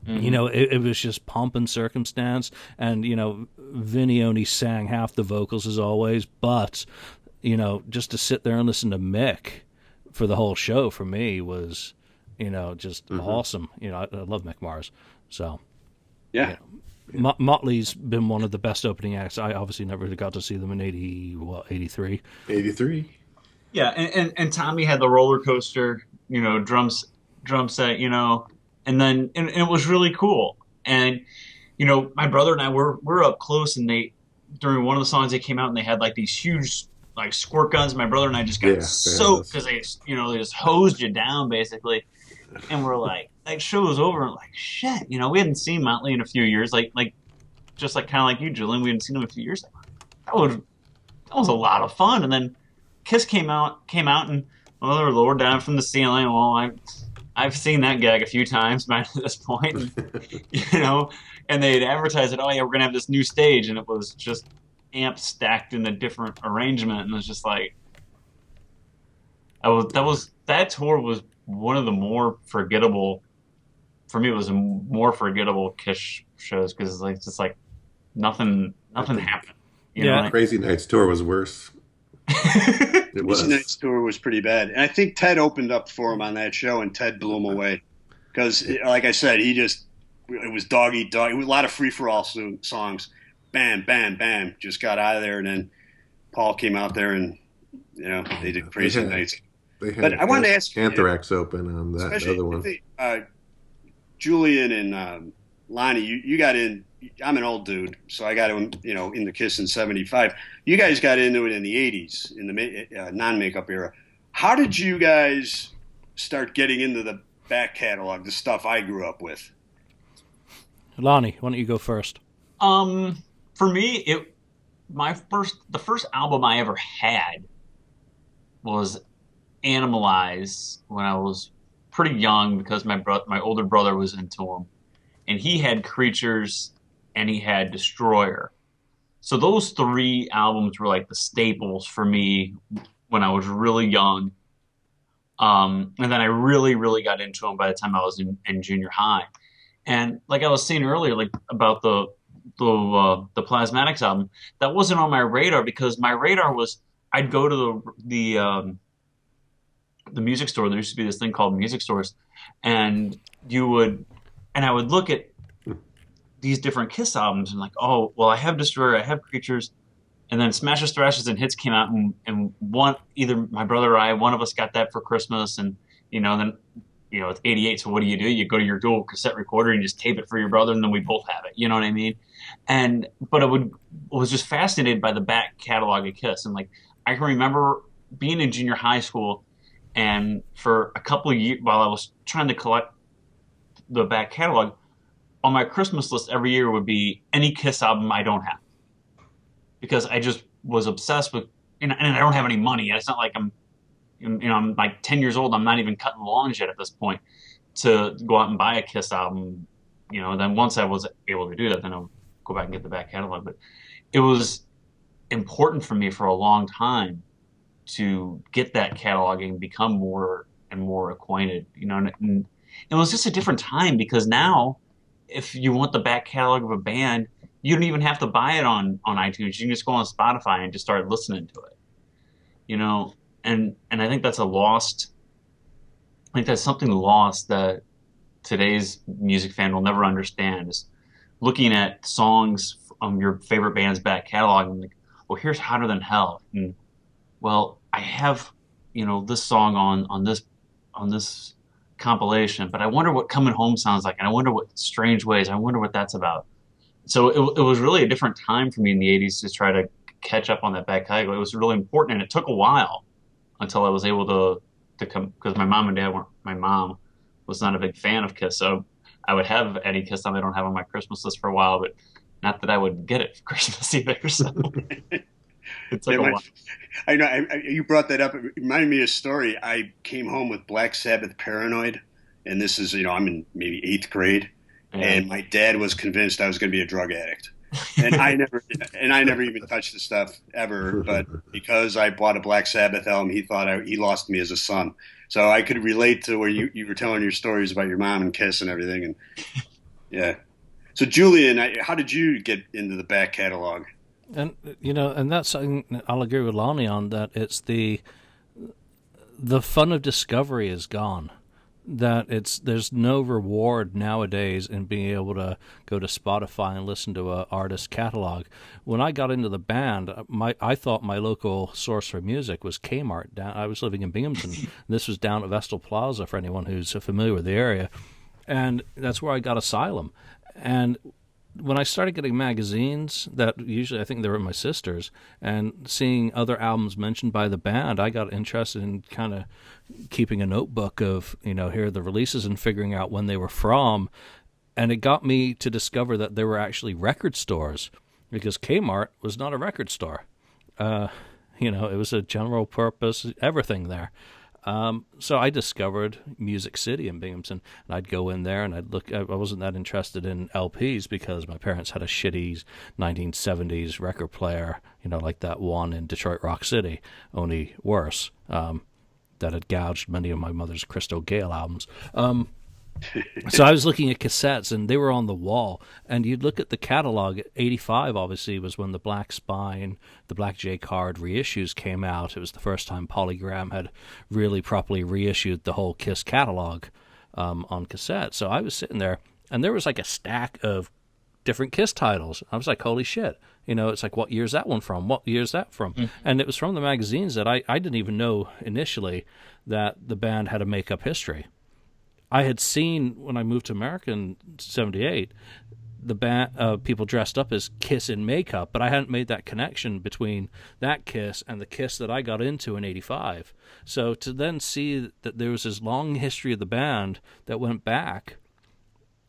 it was just pomp and circumstance. And Vinny only sang half the vocals as always, but just to sit there and listen to Mick for the whole show for me was just awesome. I love Mick Mars. So, yeah. Motley's been one of the best opening acts. I obviously never got to see them in 83. 83. Yeah, and Tommy had the roller coaster, drum set, and it was really cool. And, my brother and I we're up close, and during one of the songs they came out and they had like these huge like squirt guns. My brother and I just got soaked because they just hosed you down basically. And we're like, that show was over, and like, shit, we hadn't seen Motley in a few years, like just like kind of like you, Julian, we hadn't seen him in a few years. That was a lot of fun. And then Kiss came out, and they were lowered down from the ceiling. Well, I've seen that gag a few times by this point, and they'd advertised it. Oh yeah, we're gonna have this new stage, and it was just amps stacked in a different arrangement, and it was just like, that tour was one of the more forgettable, for me, it was a more forgettable Kiss shows because it's just like nothing happened. Crazy Nights tour was worse. It was. Crazy Nights tour was pretty bad, and I think Ted opened up for him on that show, and Ted blew him away because, like I said, it was dog eat dog. It was a lot of free for all songs. Bam, bam, bam, just got out of there, and then Paul came out there, and they did Crazy Nights. But I wanted to ask Anthrax open on that other one. Julian and Lonnie, you got in. I'm an old dude, so I got in, in the Kiss in '75. You guys got into it in the '80s, in the non-makeup era. How did you guys start getting into the back catalog, the stuff I grew up with? Lonnie, why don't you go first? For me, the first album I ever had was Animalize when I was pretty young because my older brother was into them, and he had Creatures and he had Destroyer. So those 3 albums were like the staples for me when I was really young. And then I really, really got into them by the time I was in junior high. And like I was saying earlier, like about the Plasmatics album, that wasn't on my radar because my radar was I'd go to the music store. There used to be this thing called music stores, and I would look at these different Kiss albums and like, oh, well, I have Destroyer, I have Creatures, and then Smashes, Thrashes, and Hits came out, and either my brother or I, one of us got that for Christmas, and then it's 88, so what do? You go to your dual cassette recorder and you just tape it for your brother, and then we both have it. You know what I mean? But I was just fascinated by the back catalog of Kiss, and like I can remember being in junior high school, and for a couple of years while I was trying to collect the back catalog, on my Christmas list every year would be any Kiss album I don't have, because I just was obsessed with, and I don't have any money. It's not like I'm like 10 years old. I'm not even cutting lawns yet at this point to go out and buy a Kiss album. Then once I was able to do that, then I'll go back and get the back catalog. But it was important for me for a long time to get that catalog and become more and more acquainted. And it was just a different time, because now if you want the back catalog of a band, you don't even have to buy it on iTunes. You can just go on Spotify and just start listening to it. And I think that's something lost that today's music fan will never understand, is looking at songs from your favorite band's back catalog and like, well, here's Hotter Than Hell. And well, I have, this song on this compilation, but I wonder what Coming Home sounds like, and I wonder what Strange Ways, I wonder what that's about. So it was really a different time for me in the 80s to try to catch up on that back catalog. It was really important, and it took a while until I was able to come, because my mom was not a big fan of Kiss, so I would have any Kiss song I don't have on my Christmas list for a while, but not that I would get it for Christmas either. So it took a while. I know you brought that up. It reminded me of a story. I came home with Black Sabbath Paranoid, and this is, I'm in maybe 8th grade, and my dad was convinced I was going to be a drug addict. And I never even touched the stuff ever, but because I bought a Black Sabbath album, he thought he lost me as a son. So I could relate to where you were telling your stories about your mom and Kiss and everything. And yeah. So Julian, how did you get into the back catalog? And and that's something I'll agree with Lonnie on, that it's the fun of discovery is gone. That there's no reward nowadays in being able to go to Spotify and listen to an artist's catalog. When I got into the band, I thought my local source for music was Kmart. I was living in Binghamton. This was down at Vestal Plaza, for anyone who's familiar with the area, and that's where I got Asylum. And when I started getting magazines, that usually I think they were my sister's, and seeing other albums mentioned by the band, I got interested in kind of keeping a notebook of, here are the releases and figuring out when they were from. And it got me to discover that there were actually record stores, because Kmart was not a record store. It was a general purpose everything there. So I discovered Music City in Binghamton, and I'd go in there and I'd look. I wasn't that interested in LPs because my parents had a shitty 1970s record player, like that one in Detroit Rock City, only worse, that had gouged many of my mother's Crystal Gale albums. So I was looking at cassettes, and they were on the wall. And you'd look at the catalog. 85, obviously, was when the Black Spine, the Black J Card reissues came out. It was the first time Polygram had really properly reissued the whole Kiss catalog on cassette. So I was sitting there, and there was like a stack of different Kiss titles. I was like, holy shit. It's like, what year's that one from? What year's that from? Mm. And it was from the magazines that I didn't even know initially that the band had a makeup history. I had seen, when I moved to America in 78, the band, people dressed up as Kiss in makeup, but I hadn't made that connection between that Kiss and the Kiss that I got into in 85. So to then see that there was this long history of the band that went back,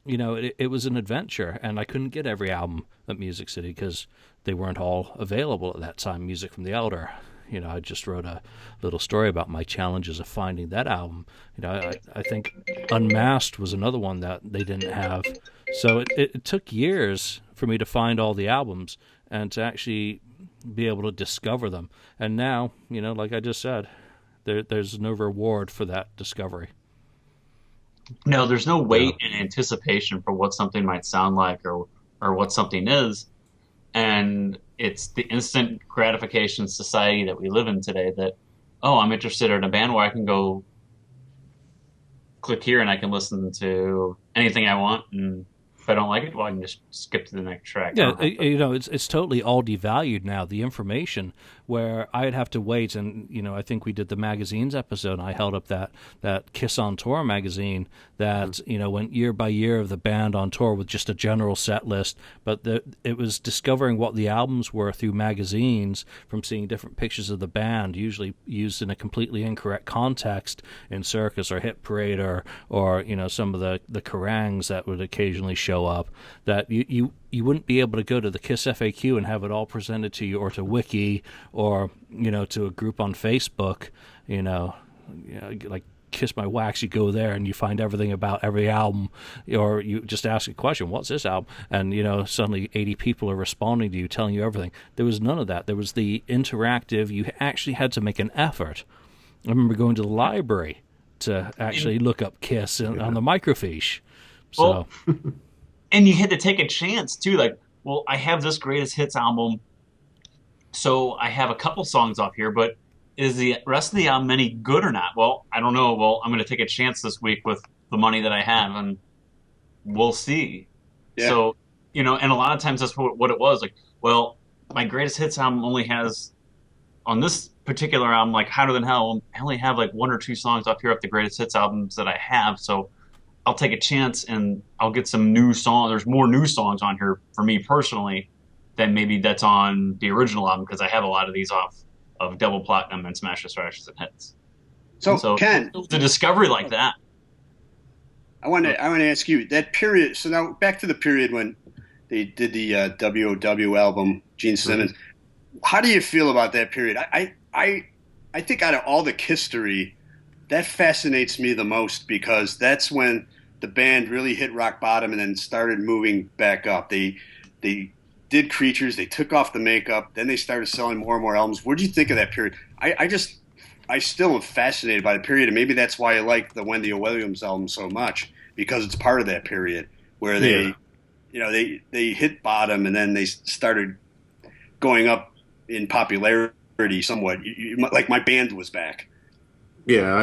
it was an adventure, and I couldn't get every album at Music City because they weren't all available at that time. Music from the Elder. I just wrote a little story about my challenges of finding that album. I think Unmasked was another one that they didn't have So it took years for me to find all the albums and to actually be able to discover them. And now, like I just said, there's no reward for that discovery. No, there's no wait and anticipation for what something might sound like or what something is. And it's the instant gratification society that we live in today that, oh, I'm interested in a band where I can go click here and I can listen to anything I want. And if I don't like it, well, I can just skip to the next track. Yeah, it's totally all devalued now, the information, where I'd have to wait. And, I think we did the magazines episode, and I held up that Kiss on Tour magazine that, went year by year of the band on tour with just a general set list. But it was discovering what the albums were through magazines from seeing different pictures of the band, usually used in a completely incorrect context in Circus or Hit Parade or some of the Kerangs that would occasionally show up, that you wouldn't be able to go to the Kiss FAQ and have it all presented to you, or to Wiki, or to a group on Facebook, like Kiss My Wax. You go there and you find everything about every album, or you just ask a question, what's this album? And suddenly 80 people are responding to you, telling you everything. There was none of that. There was the interactive. You actually had to make an effort. I remember going to the library to actually look up Kiss on the microfiche. So. Well, and you had to take a chance too. Like, well, I have this greatest hits album, so I have a couple songs off here, but is the rest of the album any good or not? Well, I don't know. Well, I'm going to take a chance this week with the money that I have, and we'll see. Yeah. So, and a lot of times that's what it was. Like, well, my greatest hits album only has, on this particular album, like Hotter Than Hell, I only have like one or two songs off here off the greatest hits albums that I have, so I'll take a chance and I'll get some new songs. There's more new songs on here for me personally than maybe that's on the original album, because I have a lot of these off of Double Platinum and Smashes, Thrashes, and Hits. So Ken, it was a discovery like that. I want to ask you that period. So now back to the period when they did the WOW album, Gene Simmons. How do you feel about that period? I think out of all the history, that fascinates me the most, because that's when the band really hit rock bottom and then started moving back up. They did Creatures, they took off the makeup, then they started selling more and more albums. What do you think of that period? I still am fascinated by the period, and maybe that's why I like the Wendy O. Williams album so much, because it's part of that period where they hit bottom and then they started going up in popularity somewhat. Like my band was back. Yeah,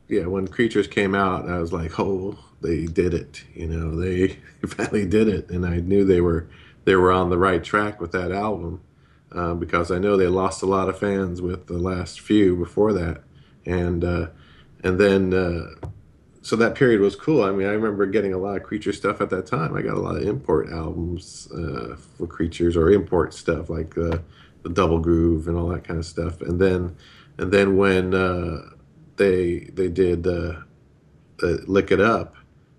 when Creatures came out, I was like, oh, they did it. They finally did it, and I knew they were on the right track with that album, because I know they lost a lot of fans with the last few before that, and then so that period was cool. I mean, I remember getting a lot of Creature stuff at that time. I got a lot of import albums for Creatures, or import stuff like the Double Groove and all that kind of stuff, and then when they did Lick It Up,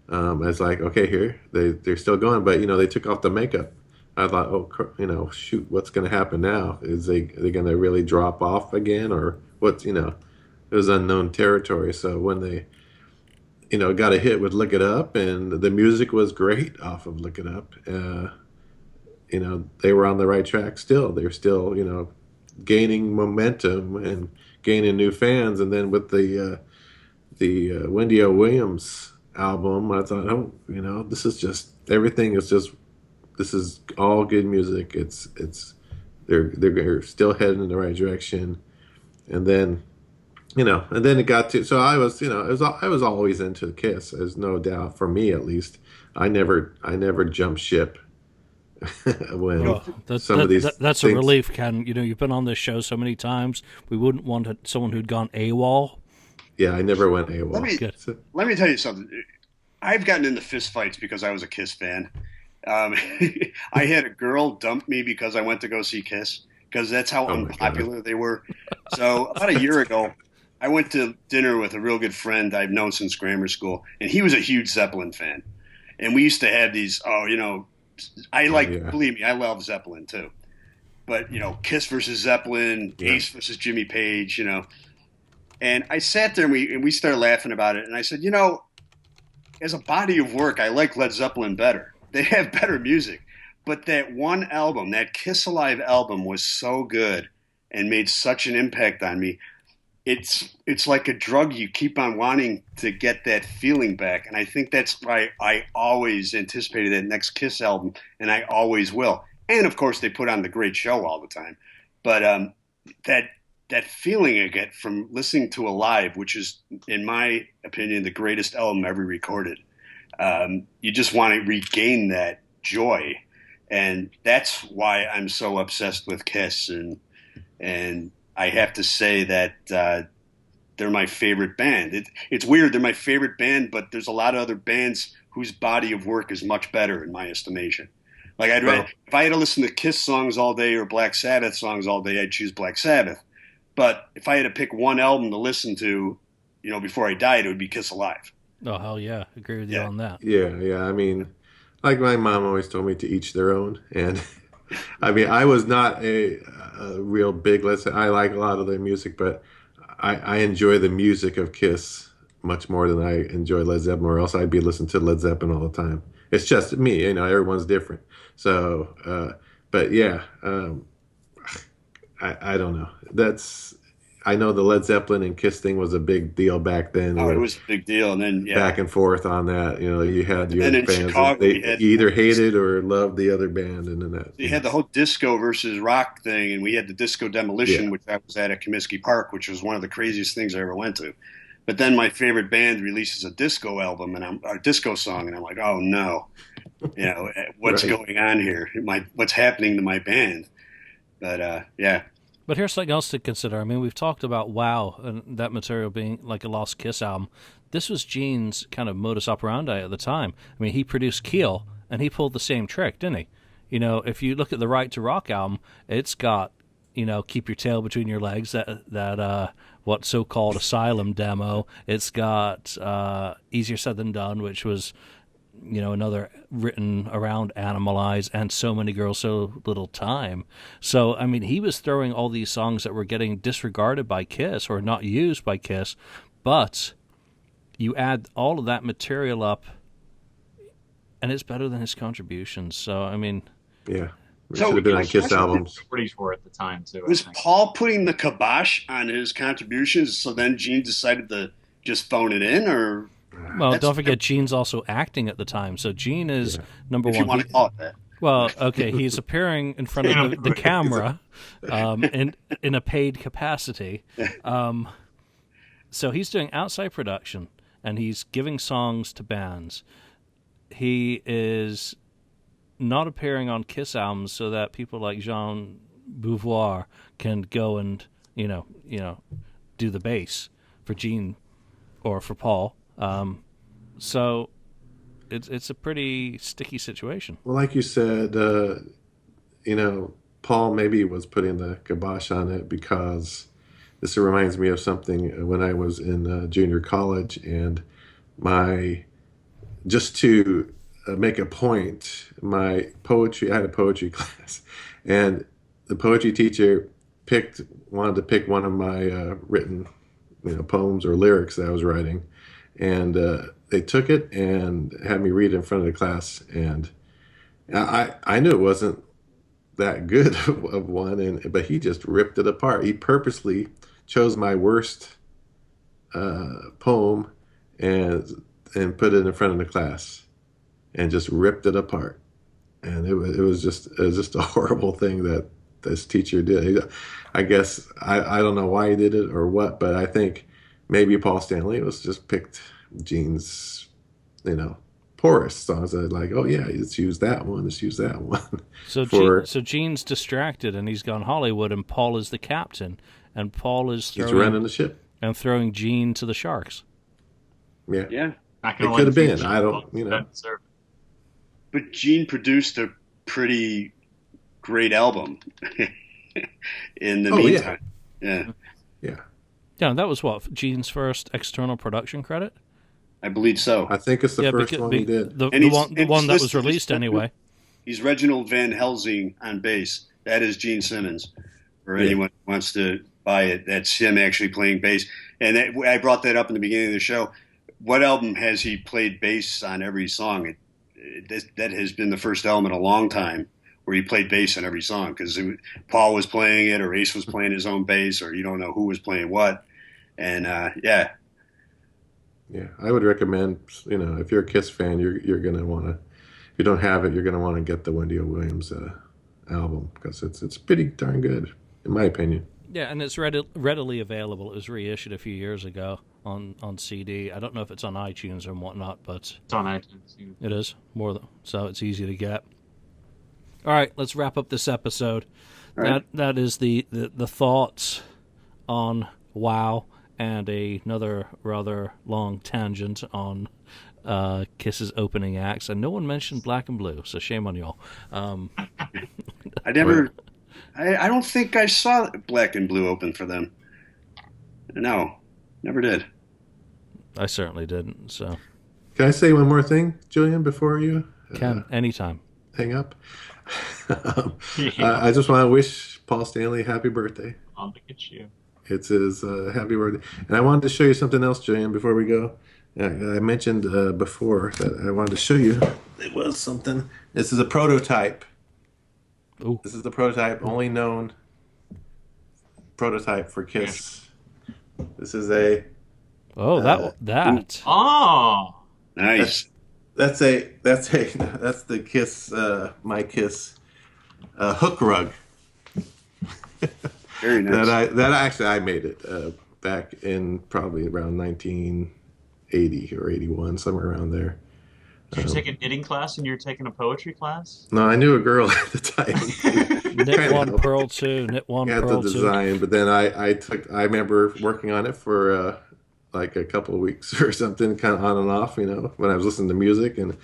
I was like, okay, here they're still going, but they took off the makeup. I thought, oh, shoot, what's going to happen now? Is they going to really drop off again, or what's it was unknown territory. So when they got a hit with Lick It Up, and the music was great off of Lick It Up, they were on the right track still. They're still gaining momentum and gaining new fans. And then with the Wendy O. Williams album, I thought, oh, this is just, everything is just, this is all good music. They're still heading in the right direction. And then, and then it got to, so I was, I was always into Kiss. There's no doubt, for me at least. I never jumped ship. When that's things, a relief, Ken. You've been on this show so many times. We wouldn't want someone who'd gone AWOL. Yeah, I never went AWOL. Let me tell you something. I've gotten into fistfights because I was a Kiss fan. I had a girl dump me because I went to go see Kiss, because that's how unpopular they were. So about a year ago, I went to dinner with a real good friend I've known since grammar school, and he was a huge Zeppelin fan. And we used to have these, believe me, I love Zeppelin too. But, Kiss versus Zeppelin, Ace versus Jimmy Page, And I sat there and we started laughing about it. And I said, as a body of work, I like Led Zeppelin better. They have better music. But that one album, that Kiss Alive album, was so good and made such an impact on me. It's like a drug. You keep on wanting to get that feeling back. And I think that's why I always anticipated that next Kiss album, and I always will. And, of course, they put on the great show all the time. But that feeling I get from listening to Alive, which is, in my opinion, the greatest album ever recorded, you just want to regain that joy. And that's why I'm so obsessed with Kiss. And I have to say that they're my favorite band. It's weird. They're my favorite band, but there's a lot of other bands whose body of work is much better in my estimation. Like if I had to listen to Kiss songs all day or Black Sabbath songs all day, I'd choose Black Sabbath. But if I had to pick one album to listen to, before I died, it would be Kiss Alive. Oh, hell yeah. Agree with you on that. Yeah. I mean, like my mom always told me, to each their own. And I mean, I was not a real big listener. I like a lot of their music, but I enjoy the music of Kiss much more than I enjoy Led Zeppelin, or else I'd be listening to Led Zeppelin all the time. It's just me, everyone's different. So, but yeah, I don't know. I know the Led Zeppelin and Kiss thing was a big deal back then. Oh, it was a big deal. And then, back and forth on that. You had your fans. Chicago, they either hated or loved the other band. And then that. You had the whole disco versus rock thing, and we had the Disco Demolition, which I was at Comiskey Park, which was one of the craziest things I ever went to. But then my favorite band releases a disco album or disco song, and I'm like, oh no, what's going on here? What's happening to my band? But yeah. But here's something else to consider. I mean, we've talked about Wow and that material being like a Lost Kiss album. This was Gene's kind of modus operandi at the time. I mean, he produced Keel, and he pulled the same trick, didn't he? If you look at the Right to Rock album, it's got, Keep Your Tail Between Your Legs, that what so-called Asylum demo. It's got Easier Said Than Done, which was, another written around Animalize, and So Many Girls, So Little Time. So, I mean, he was throwing all these songs that were getting disregarded by Kiss or not used by Kiss, but you add all of that material up, and it's better than his contributions. So, I mean... Yeah. It should have been on Kiss albums. Pretty for at the time, too. Was Paul putting the kibosh on his contributions, so then Gene decided to just phone it in, or... Well, don't forget, Gene's also acting at the time. So Gene is number one. If you want to call it that. Well, okay, he's appearing in front of the camera in a paid capacity. So he's doing outside production, and he's giving songs to bands. He is not appearing on Kiss albums so that people like Jean Beauvoir can go and, do the bass for Gene or for Paul. So it's a pretty sticky situation. Well, like you said, Paul maybe was putting the kibosh on it because this reminds me of something when I was in junior college, and just to make a point, I had a poetry class, and the poetry teacher wanted to pick one of my written, poems or lyrics that I was writing. And they took it and had me read it in front of the class. And I knew it wasn't that good of one, but he just ripped it apart. He purposely chose my worst poem and put it in front of the class and just ripped it apart. And it was just a horrible thing that this teacher did. I guess I don't know why he did it or what, but I think maybe Paul Stanley was just picked Gene's, poorest songs. Like, oh yeah, let's use that one. Let's use that one. So Gene's distracted, and he's gone Hollywood, and Paul is the captain, and Paul is he's running the ship and throwing Gene to the sharks. Yeah, yeah. It could have been. I don't, But Gene produced a pretty great album in the meantime. Yeah. Yeah, that was what, Gene's first external production credit? I believe so. I think it's the first one he did. The one that was released anyway. He's Reginald Van Helsing on bass. That is Gene Simmons. For anyone who wants to buy it, that's him actually playing bass. And I brought that up in the beginning of the show. what album has he played bass on every song? That has been the first album in a long time where he played bass on every song, because Paul was playing it, or Ace was playing his own bass, or you don't know who was playing what. And yeah, I would recommend, if you're a Kiss fan, you're gonna want to. If you don't have it, you're gonna want to get the Wendy O. Williams album, because it's pretty darn good, in my opinion. Yeah, and it's readily available. It was reissued a few years ago on CD. I don't know if it's on iTunes or whatnot, but it's on iTunes. It is so it's easy to get. All right, let's wrap up this episode. Right. That is the thoughts on WoW, and another rather long tangent on Kiss's opening acts, and no one mentioned Black and Blue, so shame on y'all. I don't think I saw Black and Blue open for them. No, never did. I certainly didn't. So, can I say one more thing, Julian, before you anytime hang up? I just want to wish Paul Stanley a happy birthday. I'll look at you. It's his happy birthday, and I wanted to show you something else, Julian, before we go. I mentioned before that I wanted to show you. It was something. This is a prototype. Ooh. This is the prototype, only known prototype for Kiss. This is a. Oh, that. Oh, nice. That's the Kiss, my Kiss, hook rug. Very nice. I made it back in probably around 1980 or 81, somewhere around there. Did you take a knitting class and you're taking a poetry class? No, I knew a girl at the time. Knit one, purl two, knit one, purl two. Got the design, but then I remember working on it for like a couple of weeks or something, kind of on and off, when I was listening to music, and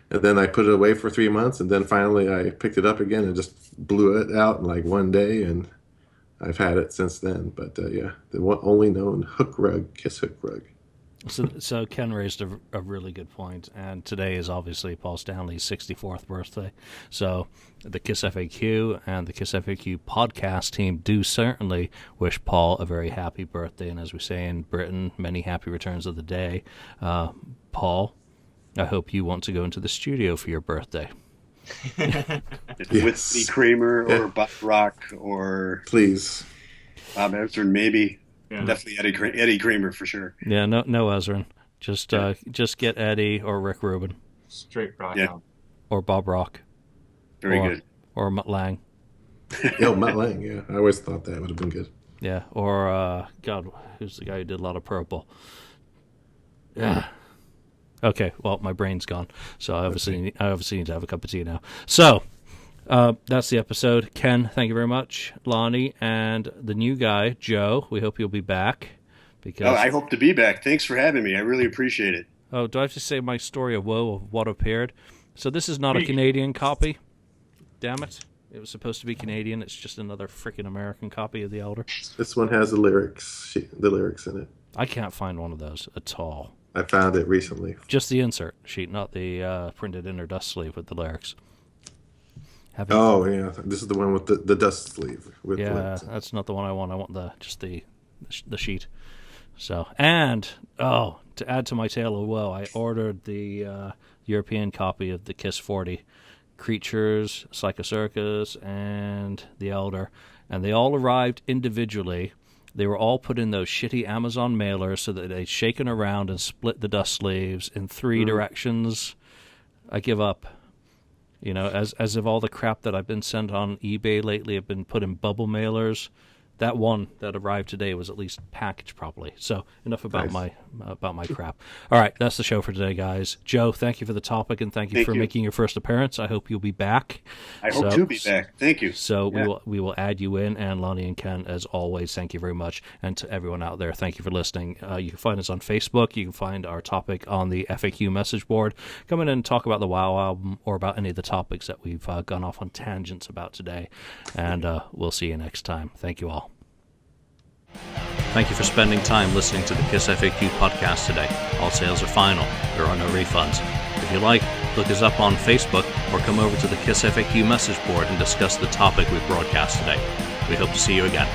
then I put it away for 3 months, and then finally I picked it up again and just blew it out in like one day, and I've had it since then. But the only known hook rug, Kiss hook rug. So Ken raised a really good point, and today is obviously Paul Stanley's 64th birthday. So the KissFAQ and the KissFAQ podcast team do certainly wish Paul a very happy birthday, and as we say in Britain, many happy returns of the day. Paul, I hope you want to go into the studio for your birthday. With Lee Kramer or Bob Rock or please Bob Ezrin, maybe. Yeah. Definitely Eddie Kramer for sure. Yeah, no Ezrin. Just get Eddie or Rick Rubin. Straight rock. Yeah. Or Bob Rock. Very good. Or Mutt Lang. Mutt Lang, yeah. I always thought that would have been good. Yeah, or God, who's the guy who did a lot of Purple? Yeah. Okay, well, my brain's gone, so I obviously need to have a cup of tea now. So, that's the episode. Ken, thank you very much. Lonnie and the new guy, Joe, we hope you'll be back. Because I hope to be back. Thanks for having me. I really appreciate it. Oh, do I have to say my story of woe of what appeared? So this is not a Canadian copy. Damn it. It was supposed to be Canadian. It's just another freaking American copy of The Elder. This one has the lyrics in it. I can't find one of those at all. I found it recently. Just the insert sheet, not the printed inner dust sleeve with the lyrics. Yeah. This is the one with the dust sleeve. That's not the one I want. I want the sheet. So, and, to add to my tale of woe, I ordered the European copy of the Kiss 40, Creatures, Psycho Circus, and The Elder, and they all arrived individually. They were all put in those shitty Amazon mailers so that they'd shaken around and split the dust sleeves in 3 directions. I give up. As if all the crap that I've been sent on eBay lately have been put in bubble mailers. That one that arrived today was at least packaged properly. So enough about my crap. All right, that's the show for today, guys. Joe, thank you for the topic, and thank you for making your first appearance. I hope you'll be back. I hope to be back. Thank you. So we will add you in, and Lonnie and Ken, as always, thank you very much. And to everyone out there, thank you for listening. You can find us on Facebook. You can find our topic on the FAQ message board. Come in and talk about the WoW album or about any of the topics that we've gone off on tangents about today. And we'll see you next time. Thank you all. Thank you for spending time listening to the KissFAQ podcast today. All sales are final. There are no refunds. If you like, look us up on Facebook or come over to the KissFAQ message board and discuss the topic we broadcast today. We hope to see you again.